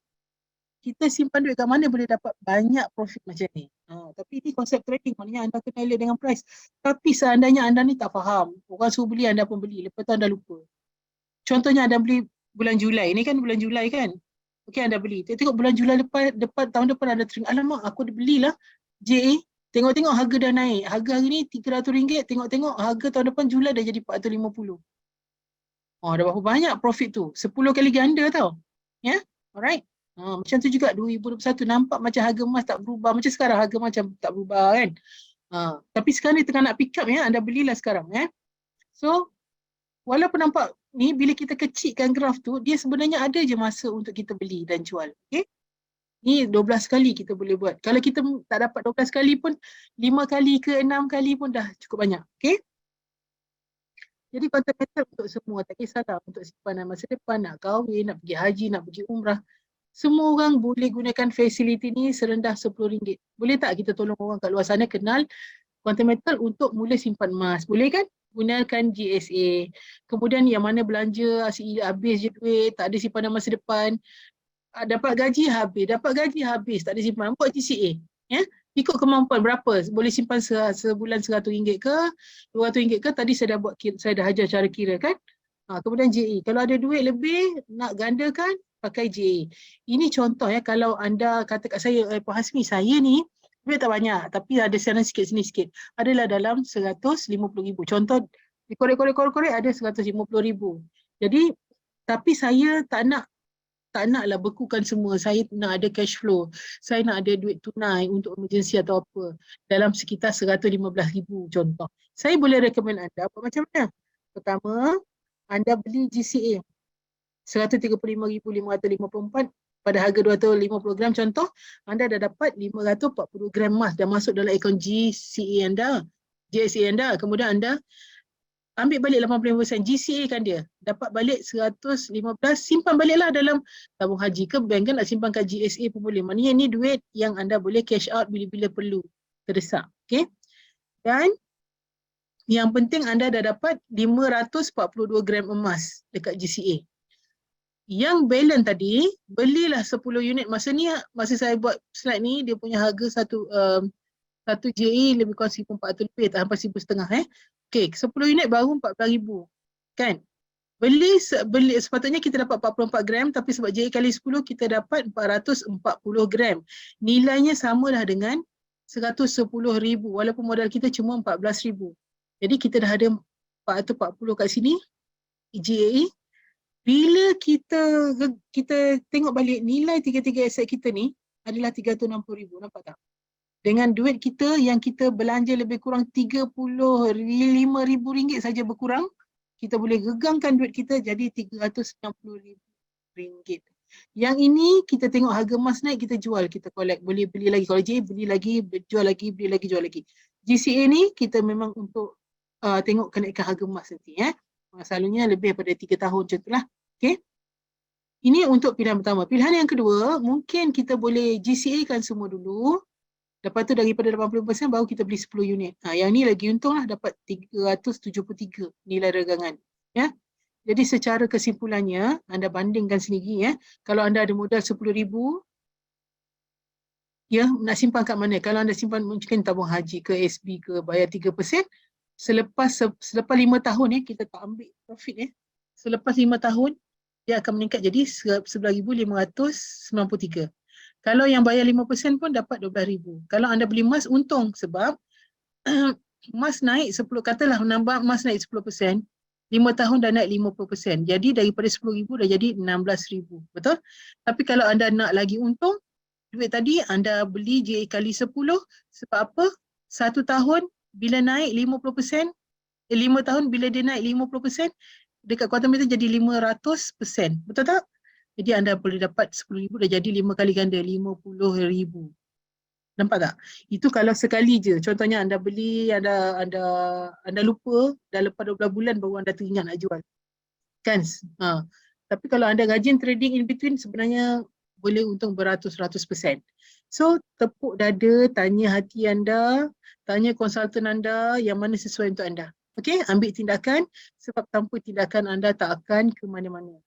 Speaker 1: Kita simpan duit kat mana boleh dapat banyak profit macam ni. Tapi ini konsep trading, maknanya anda kena elok dengan price. Tapi seandainya anda ni tak faham, orang suruh beli, anda pun beli, lepas tu anda lupa. Contohnya anda beli bulan Julai, ni kan bulan Julai kan? Okey, anda beli. Tengok bulan Julai tahun depan anda teringat, alamak aku dah belilah JA, tengok-tengok harga dah naik. Harga hari ni RM300, tengok-tengok harga tahun depan Julai dah jadi RM450. Dah berapa banyak profit tu? 10 kali ganda tau. Alright. Macam tu juga 2021 nampak macam harga emas tak berubah. Macam sekarang harga macam tak berubah kan. Tapi sekarang ni tengah nak pick up anda belilah sekarang So walaupun nampak ni, bila kita kecilkan graf tu, dia sebenarnya ada je masa untuk kita beli dan jual. Okay? Ni 12 kali kita boleh buat. Kalau kita tak dapat 12 kali pun, 5 kali ke 6 kali pun dah cukup banyak. Okay? Jadi quantum method untuk semua, tak kisahlah untuk simpanan masa depan, nak kahwin, nak pergi haji, nak pergi umrah. Semua orang boleh gunakan fasiliti ni serendah RM10. Boleh tak kita tolong orang kat luar sana kenal quantum method untuk mula simpan emas? Boleh kan? Gunakan GSA. Kemudian yang mana belanja asyik habis je duit, tak ada simpanan masa depan. Dapat gaji habis, tak ada simpan. Buat GCA. Ya? Ikut kemampuan berapa. Boleh simpan sebulan RM100 ke, RM200 ke. Tadi saya dah buat, saya dah ajar cara kira kan. Kemudian JE. Kalau ada duit lebih, nak gandakan, pakai JE. Ini contoh ya, kalau anda kata kat saya, Pak Hasmi, saya ni duit tak banyak, tapi ada siaran sikit sini sikit. Adalah dalam RM150,000. Contoh, korek-korek ada RM150,000. Jadi, tapi saya tak naklah bekukan semua. Saya nak ada cash flow. Saya nak ada duit tunai untuk emergency atau apa. Dalam sekitar RM115,000 contoh. Saya boleh recommend anda buat macam mana? Pertama, anda beli GCA RM135,554 pada harga 250 gram contoh, anda dah dapat 540 gram emas dah masuk dalam akaun GCA anda, GSA anda. Kemudian anda ambil balik 85%, GCA kan dia. Dapat balik 115, simpan baliklah dalam tabung haji ke bank kan, nak simpan kat GSA pun boleh. Maknanya ni duit yang anda boleh cash out bila-bila perlu, terdesak. Okay? Dan yang penting anda dah dapat 542 gram emas dekat GCA. Yang balance tadi, belilah 10 unit. Masa saya buat slide ni, dia punya harga satu JE lebih kurang RM1,400 lebih, tak sampai RM1,500. Okay, 10 unit baru RM14,000. Kan? Beli sepatutnya kita dapat 44 gram, tapi sebab JE kali 10 kita dapat 440 gram. Nilainya sama dah dengan RM110,000 walaupun modal kita cuma RM14,000. Jadi kita dah ada 440 kat sini JE. Bila kita tengok balik nilai tiga-tiga aset kita ni adalah RM360,000. Nampak tak? Dengan duit kita yang kita belanja lebih kurang RM35,000 saja berkurang, kita boleh gegangkan duit kita jadi RM360,000. Yang ini kita tengok harga emas naik, kita jual, kita collect, boleh beli lagi. Kalau JE beli lagi, jual lagi, beli lagi, jual lagi. GCA ni kita memang untuk tengok kenaikan harga emas nanti. Selalunya lebih daripada 3 tahun macam itulah. Okay. Ini untuk pilihan pertama. Pilihan yang kedua, mungkin kita boleh GCA kan semua dulu. Lepas tu daripada 80% baru kita beli 10 unit. Yang ni lagi untung lah, dapat 373 nilai dagangan. Ya. Jadi secara kesimpulannya, anda bandingkan sendiri ya. Kalau anda ada modal RM10,000, ya, nak simpan kat mana? Kalau anda simpan mungkin tabung haji ke SB ke, bayar 3%. Selepas 5 tahun kita tak ambil profit Selepas 5 tahun, dia akan meningkat jadi RM11,593. Kalau yang bayar 5% pun dapat RM12,000. Kalau anda beli emas, untung sebab emas naik 10, katalah menambah emas naik 10%, 5 tahun dah naik 50%. Jadi daripada RM10,000 dah jadi RM16,000. Betul? Tapi kalau anda nak lagi untung, duit tadi anda beli JE kali 10, sebab apa? 1 tahun bila naik 50%, 5 tahun bila dia naik 50%, dekat quantum method jadi 500%. Betul tak? Jadi anda boleh dapat RM10,000 dah jadi 5 kali ganda, RM50,000. Nampak tak? Itu kalau sekali je. Contohnya anda beli, anda lupa, dah lepas 12 bulan baru anda teringat nak jual. Kan? Tapi kalau anda rajin trading in between, sebenarnya boleh untung beratus-ratus%. So, tepuk dada, tanya hati anda, tanya konsultan anda yang mana sesuai untuk anda. Okey, ambil tindakan sebab tanpa tindakan anda tak akan ke mana-mana.